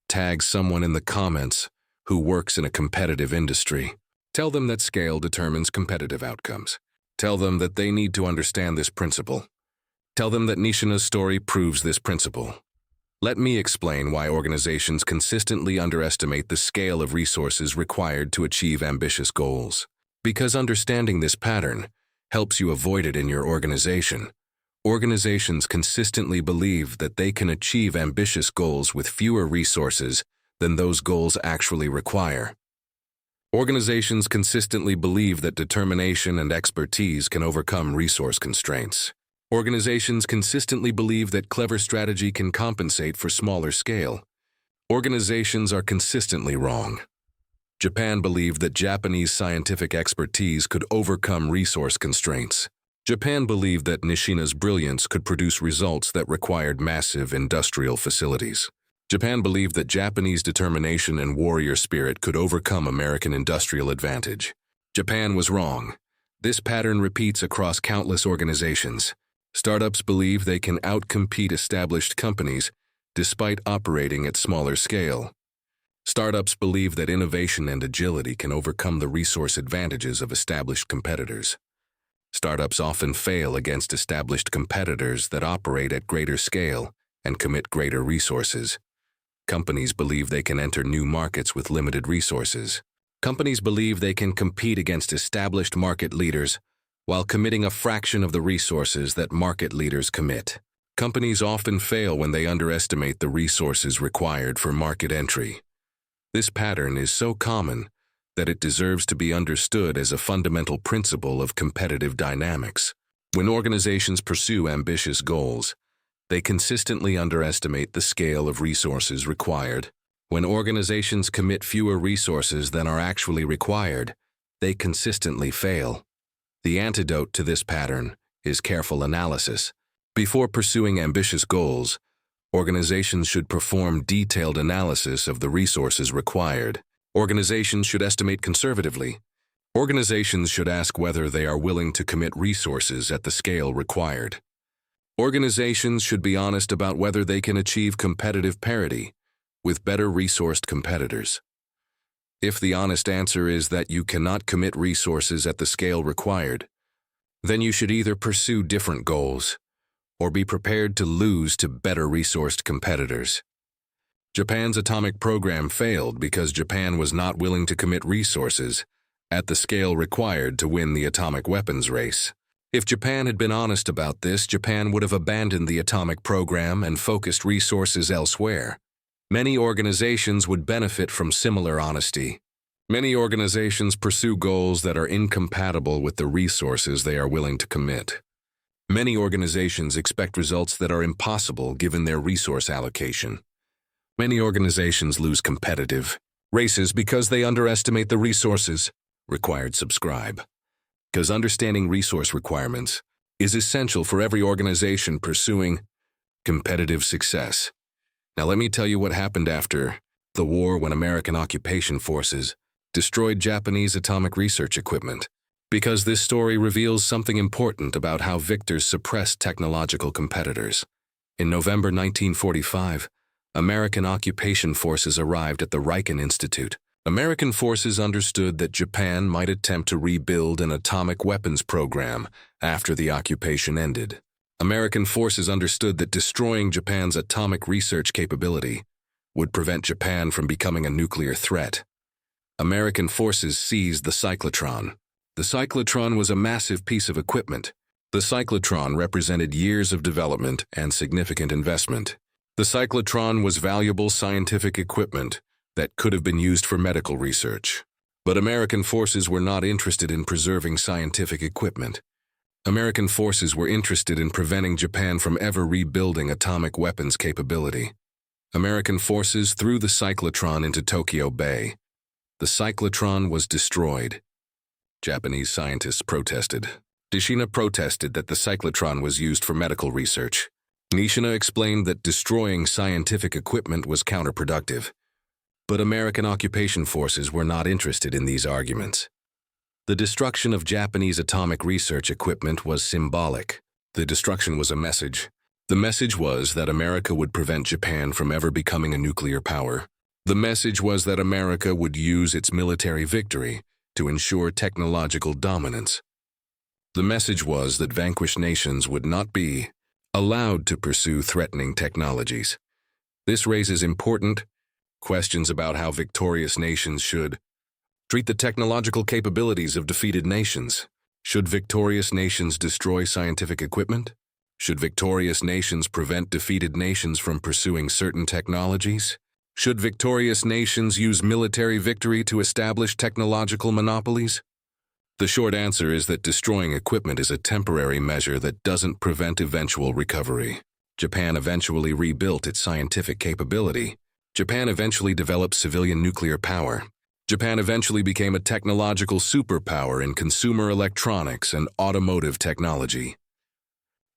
A: Tag someone in the comments who works in a competitive industry. Tell them that scale determines competitive outcomes. Tell them that they need to understand this principle. Tell them that Nishina's story proves this principle. Let me explain why organizations consistently underestimate the scale of resources required to achieve ambitious goals. Because understanding this pattern helps you avoid it in your organization. Organizations consistently believe that they can achieve ambitious goals with fewer resources than those goals actually require. Organizations consistently believe that determination and expertise can overcome resource constraints. Organizations consistently believe that clever strategy can compensate for smaller scale. Organizations are consistently wrong. Japan believed that Japanese scientific expertise could overcome resource constraints. Japan believed that Nishina's brilliance could produce results that required massive industrial facilities. Japan believed that Japanese determination and warrior spirit could overcome American industrial advantage. Japan was wrong. This pattern repeats across countless organizations. Startups believe they can outcompete established companies despite operating at smaller scale. Startups believe that innovation and agility can overcome the resource advantages of established competitors. Startups often fail against established competitors that operate at greater scale and commit greater resources. Companies believe they can enter new markets with limited resources. Companies believe they can compete against established market leaders while committing a fraction of the resources that market leaders commit. Companies often fail when they underestimate the resources required for market entry. This pattern is so common that it deserves to be understood as a fundamental principle of competitive dynamics. When organizations pursue ambitious goals, they consistently underestimate the scale of resources required. When organizations commit fewer resources than are actually required, they consistently fail. The antidote to this pattern is careful analysis. Before pursuing ambitious goals, organizations should perform detailed analysis of the resources required. Organizations should estimate conservatively. Organizations should ask whether they are willing to commit resources at the scale required. Organizations should be honest about whether they can achieve competitive parity with better resourced competitors. If the honest answer is that you cannot commit resources at the scale required, then you should either pursue different goals or be prepared to lose to better resourced competitors. Japan's atomic program failed because Japan was not willing to commit resources at the scale required to win the atomic weapons race. If Japan had been honest about this, Japan would have abandoned the atomic program and focused resources elsewhere. Many organizations would benefit from similar honesty. Many organizations pursue goals that are incompatible with the resources they are willing to commit. Many organizations expect results that are impossible given their resource allocation. Many organizations lose competitive races because they underestimate the resources required. Subscribe. Because understanding resource requirements is essential for every organization pursuing competitive success. Now let me tell you what happened after the war when American occupation forces destroyed Japanese atomic research equipment. Because this story reveals something important about how victors suppress technological competitors. In November 1945, American occupation forces arrived at the Riken Institute. American forces understood that Japan might attempt to rebuild an atomic weapons program after the occupation ended. American forces understood that destroying Japan's atomic research capability would prevent Japan from becoming a nuclear threat. American forces seized the cyclotron. The cyclotron was a massive piece of equipment. The cyclotron represented years of development and significant investment. The cyclotron was valuable scientific equipment that could have been used for medical research. But American forces were not interested in preserving scientific equipment. American forces were interested in preventing Japan from ever rebuilding atomic weapons capability. American forces threw the cyclotron into Tokyo Bay. The cyclotron was destroyed. Japanese scientists protested. Nishina protested that the cyclotron was used for medical research. Nishina explained that destroying scientific equipment was counterproductive. But American occupation forces were not interested in these arguments. The destruction of Japanese atomic research equipment was symbolic. The destruction was a message. The message was that America would prevent Japan from ever becoming a nuclear power. The message was that America would use its military victory to ensure technological dominance. The message was that vanquished nations would not be allowed to pursue threatening technologies. This raises important questions about how victorious nations should treat the technological capabilities of defeated nations. Should victorious nations destroy scientific equipment? Should victorious nations prevent defeated nations from pursuing certain technologies? Should victorious nations use military victory to establish technological monopolies? The short answer is that destroying equipment is a temporary measure that doesn't prevent eventual recovery. Japan eventually rebuilt its scientific capability. Japan eventually developed civilian nuclear power. Japan eventually became a technological superpower in consumer electronics and automotive technology.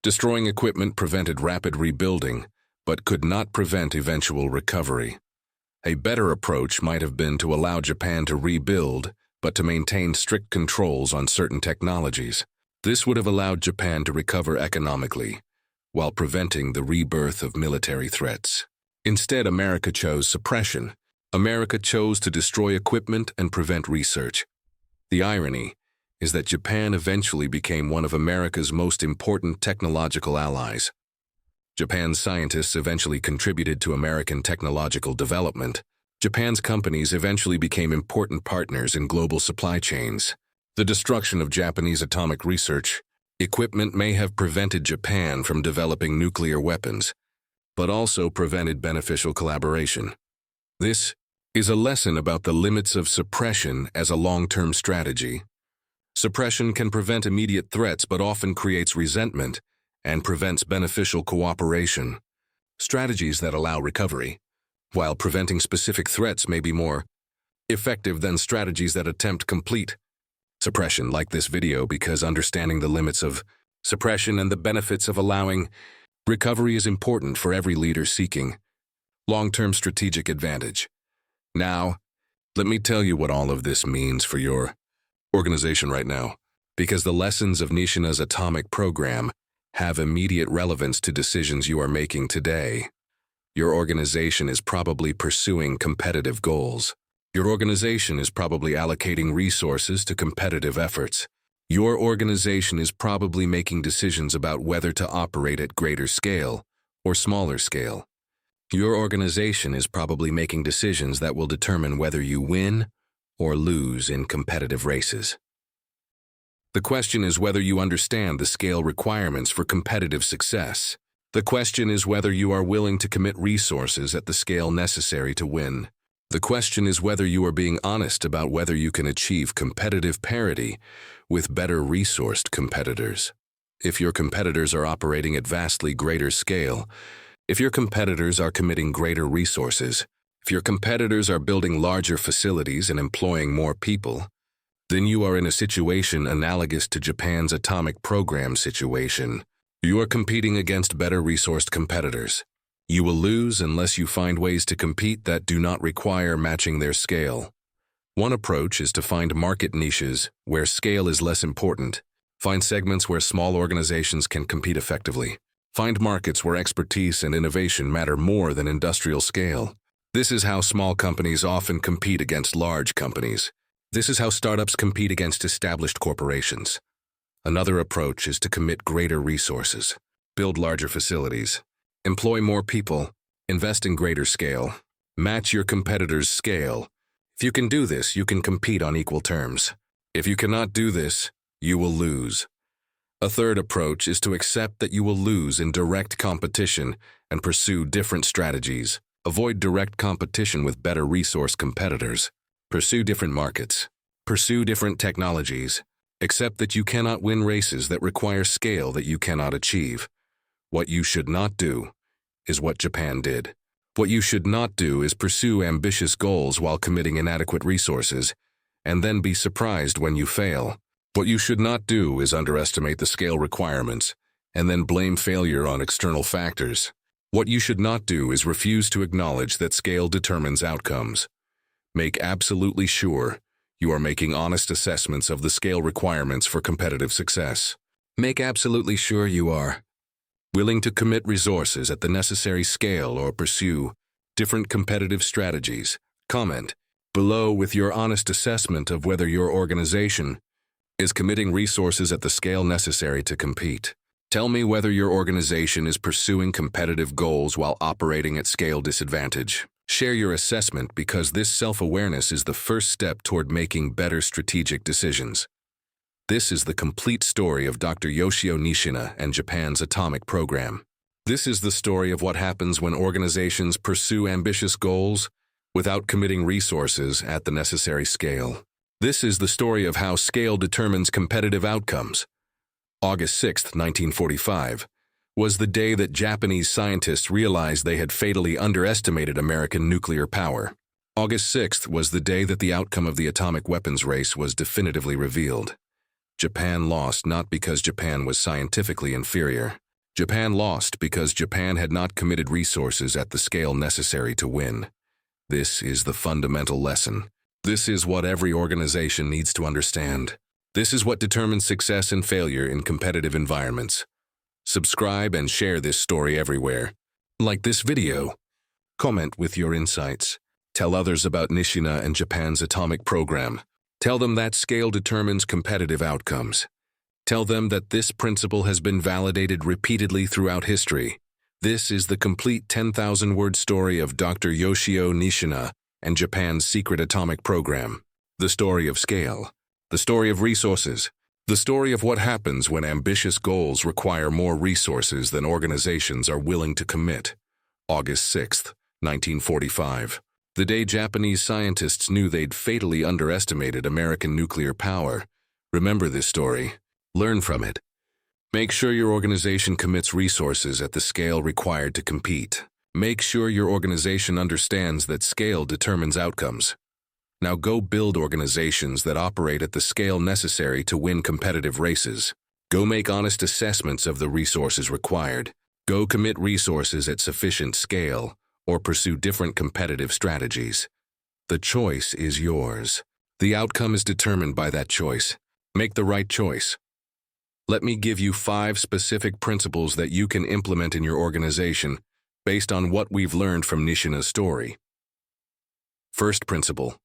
A: Destroying equipment prevented rapid rebuilding, but could not prevent eventual recovery. A better approach might have been to allow Japan to rebuild, but to maintain strict controls on certain technologies. This would have allowed Japan to recover economically, while preventing the rebirth of military threats. Instead, America chose suppression. America chose to destroy equipment and prevent research. The irony is that Japan eventually became one of America's most important technological allies. Japan's scientists eventually contributed to American technological development. Japan's companies eventually became important partners in global supply chains. The destruction of Japanese atomic research equipment may have prevented Japan from developing nuclear weapons, but also prevented beneficial collaboration. This is a lesson about the limits of suppression as a long-term strategy. Suppression can prevent immediate threats but often creates resentment and prevents beneficial cooperation. Strategies that allow recovery, while preventing specific threats, may be more effective than strategies that attempt complete suppression, like this video, because understanding the limits of suppression and the benefits of allowing recovery is important for every leader seeking long-term strategic advantage. Now, let me tell you what all of this means for your organization right now, because the lessons of Nishina's atomic program have immediate relevance to decisions you are making today. Your organization is probably pursuing competitive goals. Your organization is probably allocating resources to competitive efforts. Your organization is probably making decisions about whether to operate at greater scale or smaller scale. Your organization is probably making decisions that will determine whether you win or lose in competitive races. The question is whether you understand the scale requirements for competitive success. The question is whether you are willing to commit resources at the scale necessary to win. The question is whether you are being honest about whether you can achieve competitive parity with better resourced competitors. If your competitors are operating at vastly greater scale, if your competitors are committing greater resources, if your competitors are building larger facilities and employing more people, then you are in a situation analogous to Japan's atomic program situation. You are competing against better resourced competitors. You will lose unless you find ways to compete that do not require matching their scale. One approach is to find market niches where scale is less important. Find segments where small organizations can compete effectively. Find markets where expertise and innovation matter more than industrial scale. This is how small companies often compete against large companies. This is how startups compete against established corporations. Another approach is to commit greater resources, build larger facilities, employ more people, invest in greater scale, match your competitors' scale. If you can do this, you can compete on equal terms. If you cannot do this, you will lose. A third approach is to accept that you will lose in direct competition and pursue different strategies. Avoid direct competition with better resourced competitors. Pursue different markets. Pursue different technologies. Accept that you cannot win races that require scale that you cannot achieve. What you should not do is what Japan did. What you should not do is pursue ambitious goals while committing inadequate resources, and then be surprised when you fail. What you should not do is underestimate the scale requirements, and then blame failure on external factors. What you should not do is refuse to acknowledge that scale determines outcomes. Make absolutely sure you are making honest assessments of the scale requirements for competitive success. Make absolutely sure you are willing to commit resources at the necessary scale or pursue different competitive strategies. Comment below with your honest assessment of whether your organization is committing resources at the scale necessary to compete. Tell me whether your organization is pursuing competitive goals while operating at scale disadvantage. Share your assessment because this self-awareness is the first step toward making better strategic decisions. This is the complete story of Dr. Yoshio Nishina and Japan's atomic program. This is the story of what happens when organizations pursue ambitious goals without committing resources at the necessary scale. This is the story of how scale determines competitive outcomes. August 6, 1945, was the day that Japanese scientists realized they had fatally underestimated American nuclear power. August 6th was the day that the outcome of the atomic weapons race was definitively revealed. Japan lost not because Japan was scientifically inferior. Japan lost because Japan had not committed resources at the scale necessary to win. This is the fundamental lesson. This is what every organization needs to understand. This is what determines success and failure in competitive environments. Subscribe and share this story everywhere. Like this video. Comment with your insights. Tell others about Nishina and Japan's atomic program. Tell them that scale determines competitive outcomes. Tell them that this principle has been validated repeatedly throughout history. This is the complete 10,000-word story of Dr. Yoshio Nishina and Japan's secret atomic program. The story of scale. The story of resources. The story of what happens when ambitious goals require more resources than organizations are willing to commit. August 6, 1945. The day Japanese scientists knew they'd fatally underestimated American nuclear power. Remember this story. Learn from it. Make sure your organization commits resources at the scale required to compete. Make sure your organization understands that scale determines outcomes. Now go build organizations that operate at the scale necessary to win competitive races. Go make honest assessments of the resources required. Go commit resources at sufficient scale, or pursue different competitive strategies. The choice is yours. The outcome is determined by that choice. Make the right choice. Let me give you 5 specific principles that you can implement in your organization based on what we've learned from Nishina's story. First principle.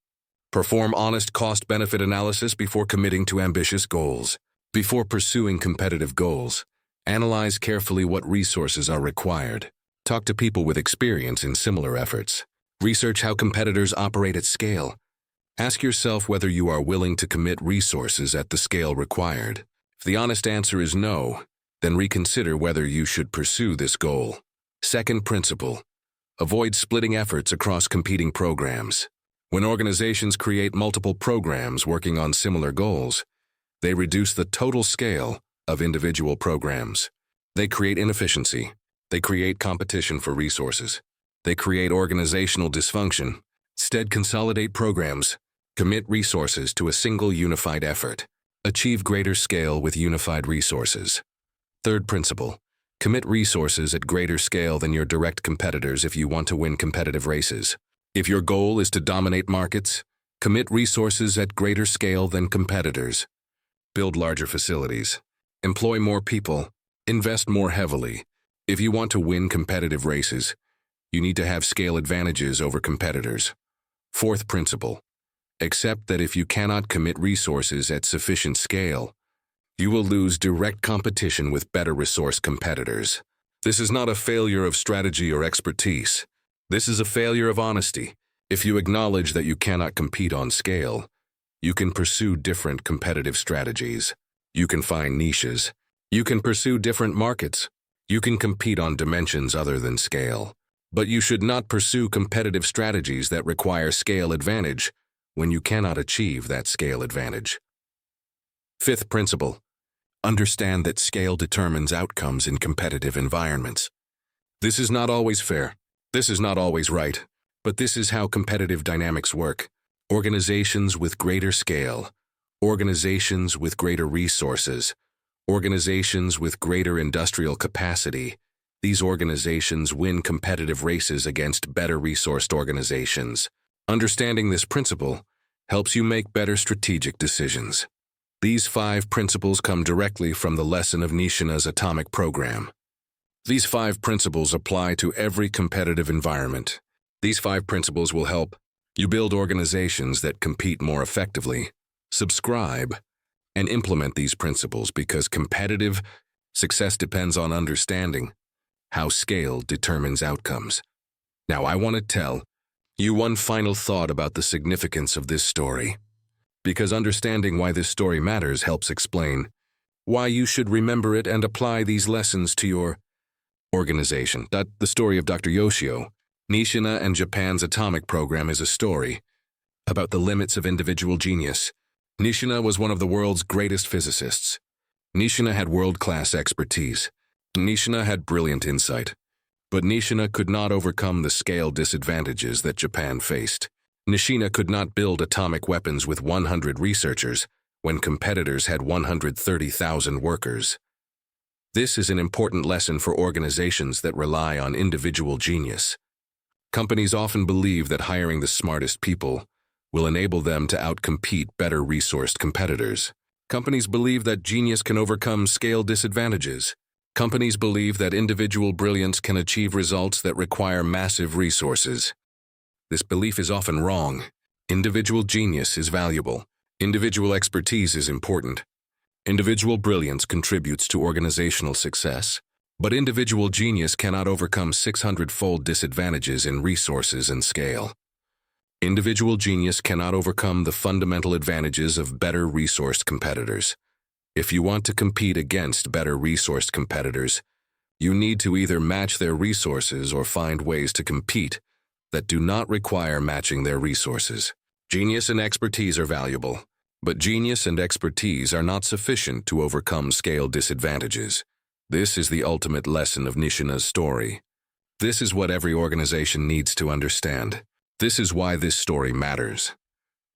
A: Perform honest cost-benefit analysis before committing to ambitious goals. Before pursuing competitive goals, analyze carefully what resources are required. Talk to people with experience in similar efforts. Research how competitors operate at scale. Ask yourself whether you are willing to commit resources at the scale required. If the honest answer is no, then reconsider whether you should pursue this goal. Second principle. Avoid splitting efforts across competing programs. When organizations create multiple programs working on similar goals, they reduce the total scale of individual programs. They create inefficiency. They create competition for resources. They create organizational dysfunction. Instead, consolidate programs. Commit resources to a single unified effort. Achieve greater scale with unified resources. Third principle. Commit resources at greater scale than your direct competitors if you want to win competitive races. If your goal is to dominate markets, commit resources at greater scale than competitors. Build larger facilities. Employ more people. Invest more heavily. If you want to win competitive races, you need to have scale advantages over competitors. Fourth principle. Accept that if you cannot commit resources at sufficient scale, you will lose direct competition with better resource competitors. This is not a failure of strategy or expertise. This is a failure of honesty. If you acknowledge that you cannot compete on scale, you can pursue different competitive strategies. You can find niches. You can pursue different markets. You can compete on dimensions other than scale. But you should not pursue competitive strategies that require scale advantage when you cannot achieve that scale advantage. Fifth principle. Understand that scale determines outcomes in competitive environments. This is not always fair. This is not always right. But this is how competitive dynamics work. Organizations with greater scale, organizations with greater resources, organizations with greater industrial capacity, these organizations win competitive races against better resourced organizations. Understanding this principle helps you make better strategic decisions. These 5 principles come directly from the lesson of Nishina's atomic program. These 5 principles apply to every competitive environment. These 5 principles will help you build organizations that compete more effectively. Subscribe and implement these principles because competitive success depends on understanding how scale determines outcomes. Now, I want to tell you one final thought about the significance of this story, because understanding why this story matters helps explain why you should remember it and apply these lessons to your organization. The story of Dr. Yoshio Nishina and Japan's atomic program is a story about the limits of individual genius. Nishina was one of the world's greatest physicists. Nishina had world-class expertise. Nishina had brilliant insight. But Nishina could not overcome the scale disadvantages that Japan faced. Nishina could not build atomic weapons with 100 researchers when competitors had 130,000 workers. This is an important lesson for organizations that rely on individual genius. Companies often believe that hiring the smartest people will enable them to outcompete better resourced competitors. Companies believe that genius can overcome scale disadvantages. Companies believe that individual brilliance can achieve results that require massive resources. This belief is often wrong. Individual genius is valuable. Individual expertise is important. Individual brilliance contributes to organizational success. But individual genius cannot overcome 600-fold disadvantages in resources and scale. Individual genius cannot overcome the fundamental advantages of better resourced competitors. If you want to compete against better resourced competitors, you need to either match their resources or find ways to compete that do not require matching their resources. Genius and expertise are valuable, but genius and expertise are not sufficient to overcome scale disadvantages. This is the ultimate lesson of Nishina's story. This is what every organization needs to understand. This is why this story matters.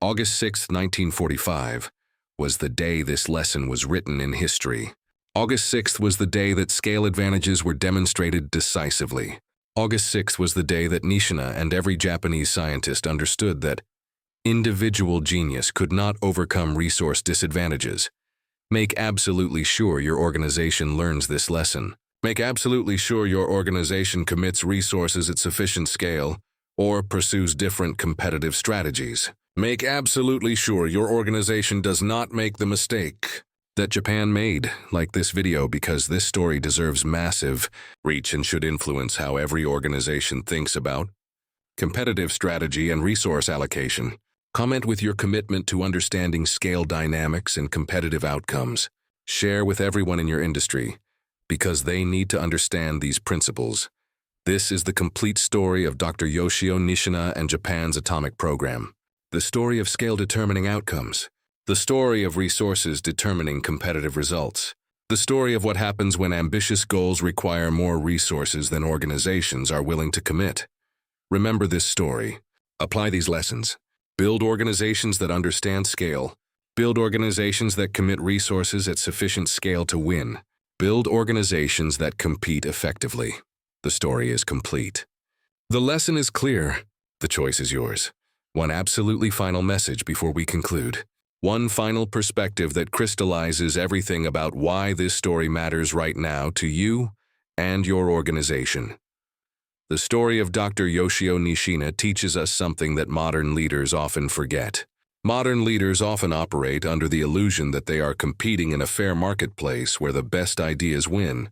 A: August 6, 1945, was the day this lesson was written in history. August 6th was the day that scale advantages were demonstrated decisively. August 6th was the day that Nishina and every Japanese scientist understood that individual genius could not overcome resource disadvantages. Make absolutely sure your organization learns this lesson. Make absolutely sure your organization commits resources at sufficient scale or pursues different competitive strategies. Make absolutely sure your organization does not make the mistake that Japan made, like this video, because this story deserves massive reach and should influence how every organization thinks about competitive strategy and resource allocation. Comment with your commitment to understanding scale dynamics and competitive outcomes. Share with everyone in your industry, because they need to understand these principles. This is the complete story of Dr. Yoshio Nishina and Japan's atomic program. The story of scale determining outcomes. The story of resources determining competitive results. The story of what happens when ambitious goals require more resources than organizations are willing to commit. Remember this story. Apply these lessons. Build organizations that understand scale. Build organizations that commit resources at sufficient scale to win. Build organizations that compete effectively. The story is complete. The lesson is clear. The choice is yours. One absolutely final message before we conclude. One final perspective that crystallizes everything about why this story matters right now to you and your organization. The story of Dr. Yoshio Nishina teaches us something that modern leaders often forget. Modern leaders often operate under the illusion that they are competing in a fair marketplace where the best ideas win.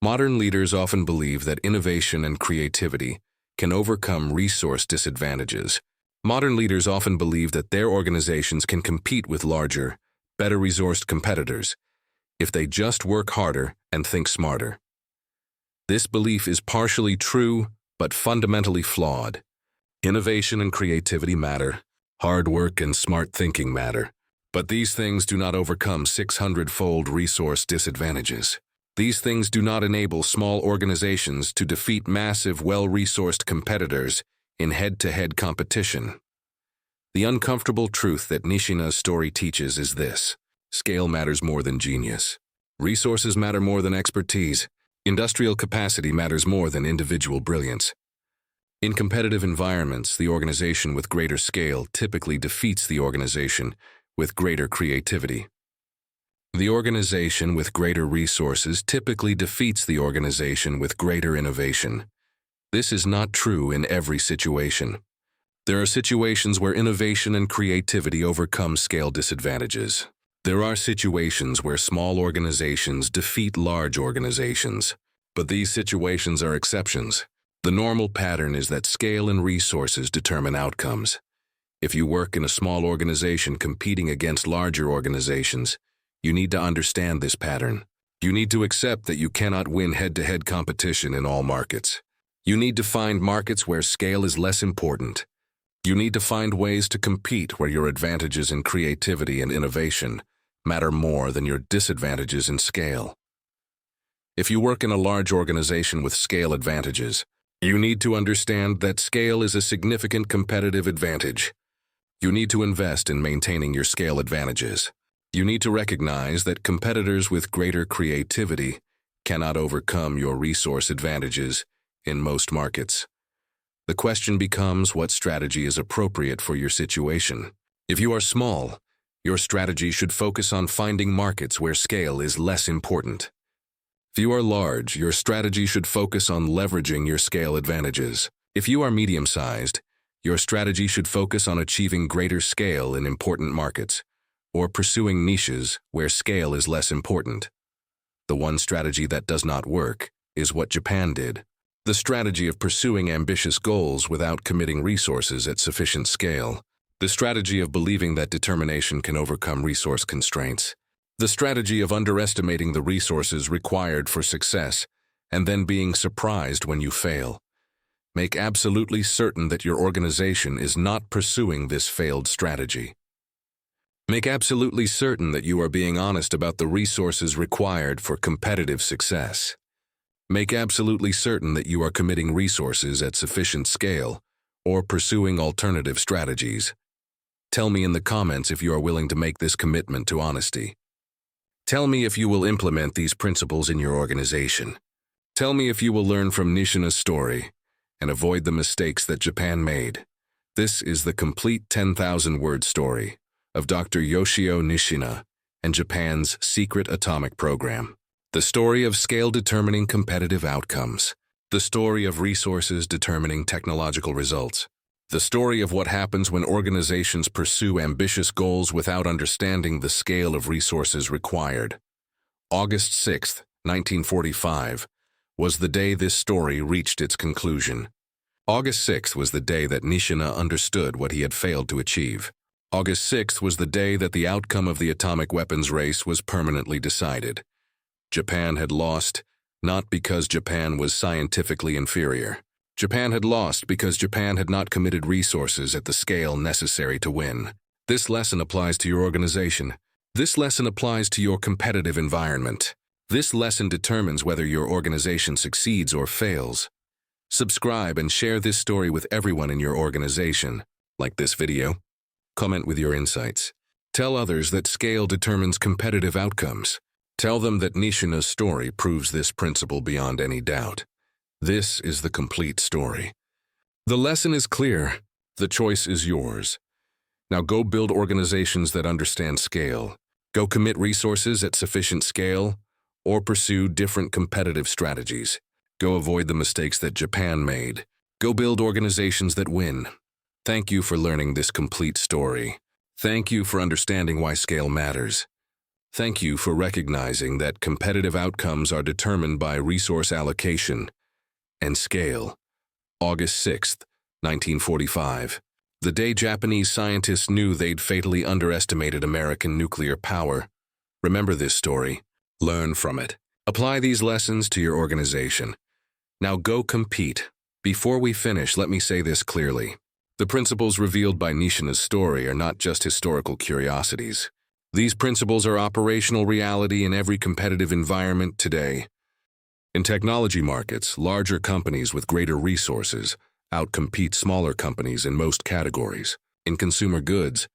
A: Modern leaders often believe that innovation and creativity can overcome resource disadvantages. Modern leaders often believe that their organizations can compete with larger, better resourced competitors if they just work harder and think smarter. This belief is partially true, but fundamentally flawed. Innovation and creativity matter. Hard work and smart thinking matter. But these things do not overcome 600-fold resource disadvantages. These things do not enable small organizations to defeat massive, well-resourced competitors in head-to-head competition. The uncomfortable truth that Nishina's story teaches is this: scale matters more than genius. Resources matter more than expertise. Industrial capacity matters more than individual brilliance. In competitive environments, the organization with greater scale typically defeats the organization with greater creativity. The organization with greater resources typically defeats the organization with greater innovation. This is not true in every situation. There are situations where innovation and creativity overcome scale disadvantages. There are situations where small organizations defeat large organizations, but these situations are exceptions. The normal pattern is that scale and resources determine outcomes. If you work in a small organization competing against larger organizations, you need to understand this pattern. You need to accept that you cannot win head-to-head competition in all markets. You need to find markets where scale is less important. You need to find ways to compete where your advantages in creativity and innovation matter more than your disadvantages in scale. If you work in a large organization with scale advantages, you need to understand that scale is a significant competitive advantage. You need to invest in maintaining your scale advantages. You need to recognize that competitors with greater creativity cannot overcome your resource advantages in most markets. The question becomes what strategy is appropriate for your situation. If you are small, your strategy should focus on finding markets where scale is less important. If you are large, your strategy should focus on leveraging your scale advantages. If you are medium-sized, your strategy should focus on achieving greater scale in important markets, or pursuing niches where scale is less important. The one strategy that does not work is what Japan did. The strategy of pursuing ambitious goals without committing resources at sufficient scale. The strategy of believing that determination can overcome resource constraints. The strategy of underestimating the resources required for success and then being surprised when you fail. Make absolutely certain that your organization is not pursuing this failed strategy. Make absolutely certain that you are being honest about the resources required for competitive success. Make absolutely certain that you are committing resources at sufficient scale or pursuing alternative strategies. Tell me in the comments if you are willing to make this commitment to honesty. Tell me if you will implement these principles in your organization. Tell me if you will learn from Nishina's story and avoid the mistakes that Japan made. This is the complete 10,000-word story of Dr. Yoshio Nishina and Japan's secret atomic program. The story of scale determining competitive outcomes. The story of resources determining technological results. The story of what happens when organizations pursue ambitious goals without understanding the scale of resources required. August 6, 1945, was the day this story reached its conclusion. August 6th was the day that Nishina understood what he had failed to achieve. August 6th was the day that the outcome of the atomic weapons race was permanently decided. Japan had lost, not because Japan was scientifically inferior. Japan had lost because Japan had not committed resources at the scale necessary to win. This lesson applies to your organization. This lesson applies to your competitive environment. This lesson determines whether your organization succeeds or fails. Subscribe and share this story with everyone in your organization. Like this video. Comment with your insights. Tell others that scale determines competitive outcomes. Tell them that Nishina's story proves this principle beyond any doubt. This is the complete story. The lesson is clear. The choice is yours. Now go build organizations that understand scale. Go commit resources at sufficient scale, or pursue different competitive strategies. Go avoid the mistakes that Japan made. Go build organizations that win. Thank you for learning this complete story. Thank you for understanding why scale matters. Thank you for recognizing that competitive outcomes are determined by resource allocation and scale. August 6, 1945. The day Japanese scientists knew they'd fatally underestimated American nuclear power. Remember this story. Learn from it. Apply these lessons to your organization. Now go compete. Before we finish, let me say this clearly. The principles revealed by Nishina's story are not just historical curiosities. These principles are operational reality in every competitive environment today. In technology markets, larger companies with greater resources outcompete smaller companies in most categories. In consumer goods,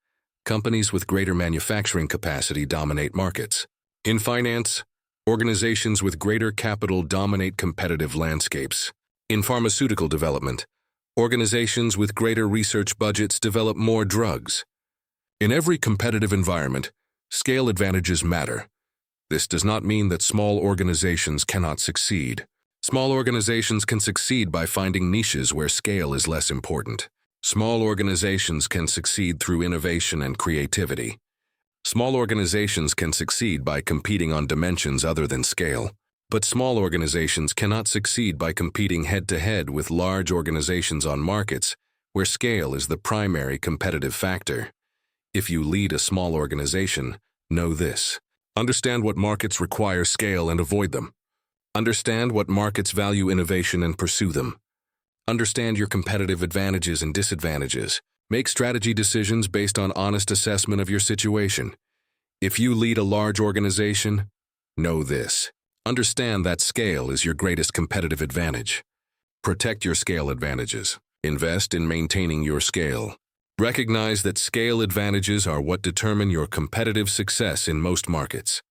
A: companies with greater manufacturing capacity dominate markets. In finance, organizations with greater capital dominate competitive landscapes. In pharmaceutical development, organizations with greater research budgets develop more drugs. In every competitive environment, scale advantages matter. This does not mean that small organizations cannot succeed. Small organizations can succeed by finding niches where scale is less important. Small organizations can succeed through innovation and creativity. Small organizations can succeed by competing on dimensions other than scale. But small organizations cannot succeed by competing head-to-head with large organizations on markets where scale is the primary competitive factor. If you lead a small organization, know this. Understand what markets require scale and avoid them. Understand what markets value innovation and pursue them. Understand your competitive advantages and disadvantages. Make strategy decisions based on honest assessment of your situation. If you lead a large organization, know this. Understand that scale is your greatest competitive advantage. Protect your scale advantages. Invest in maintaining your scale. Recognize that scale advantages are what determine your competitive success in most markets.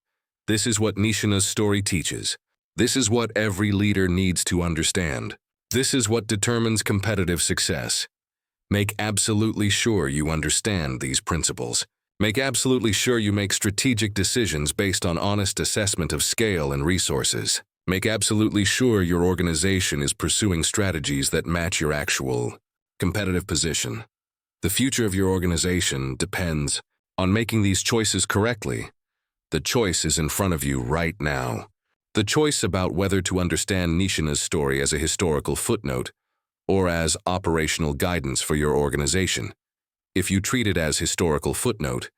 A: This is what Nishina's story teaches. This is what every leader needs to understand. This is what determines competitive success. Make absolutely sure you understand these principles. Make absolutely sure you make strategic decisions based on honest assessment of scale and resources. Make absolutely sure your organization is pursuing strategies that match your actual competitive position. The future of your organization depends on making these choices correctly. The choice is in front of you right now. The choice about whether to understand Nishina's story as a historical footnote or as operational guidance for your organization. If you treat it as historical footnote,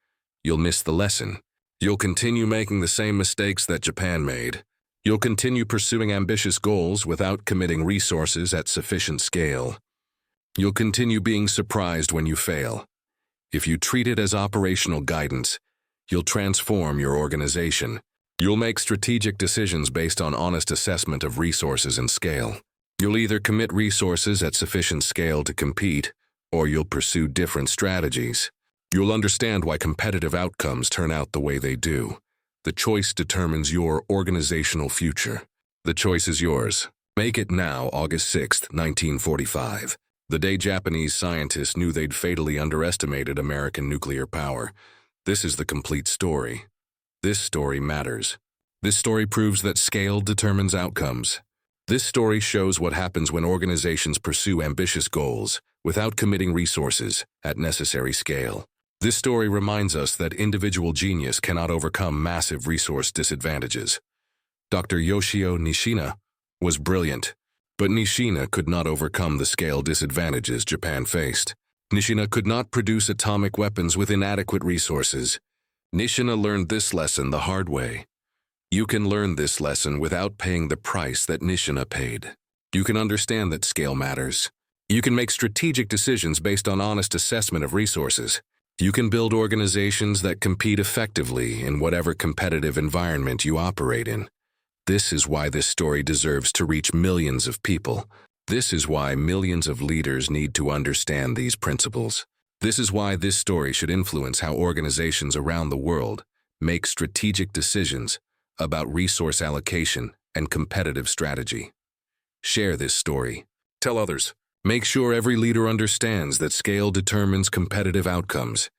A: you'll miss the lesson. You'll continue making the same mistakes that Japan made. You'll continue pursuing ambitious goals without committing resources at sufficient scale. You'll continue being surprised when you fail. If you treat it as operational guidance, you'll transform your organization. You'll make strategic decisions based on honest assessment of resources and scale. You'll either commit resources at sufficient scale to compete, or you'll pursue different strategies. You'll understand why competitive outcomes turn out the way they do. The choice determines your organizational future. The choice is yours. Make it now, August 6, 1945. The day Japanese scientists knew they'd fatally underestimated American nuclear power. This is the complete story. This story matters. This story proves that scale determines outcomes. This story shows what happens when organizations pursue ambitious goals without committing resources at necessary scale. This story reminds us that individual genius cannot overcome massive resource disadvantages. Dr. Yoshio Nishina was brilliant, but Nishina could not overcome the scale disadvantages Japan faced. Nishina could not produce atomic weapons with inadequate resources. Nishina learned this lesson the hard way. You can learn this lesson without paying the price that Nishina paid. You can understand that scale matters. You can make strategic decisions based on honest assessment of resources. You can build organizations that compete effectively in whatever competitive environment you operate in. This is why this story deserves to reach millions of people. This is why millions of leaders need to understand these principles. This is why this story should influence how organizations around the world make strategic decisions about resource allocation and competitive strategy. Share this story. Tell others. Make sure every leader understands that scale determines competitive outcomes.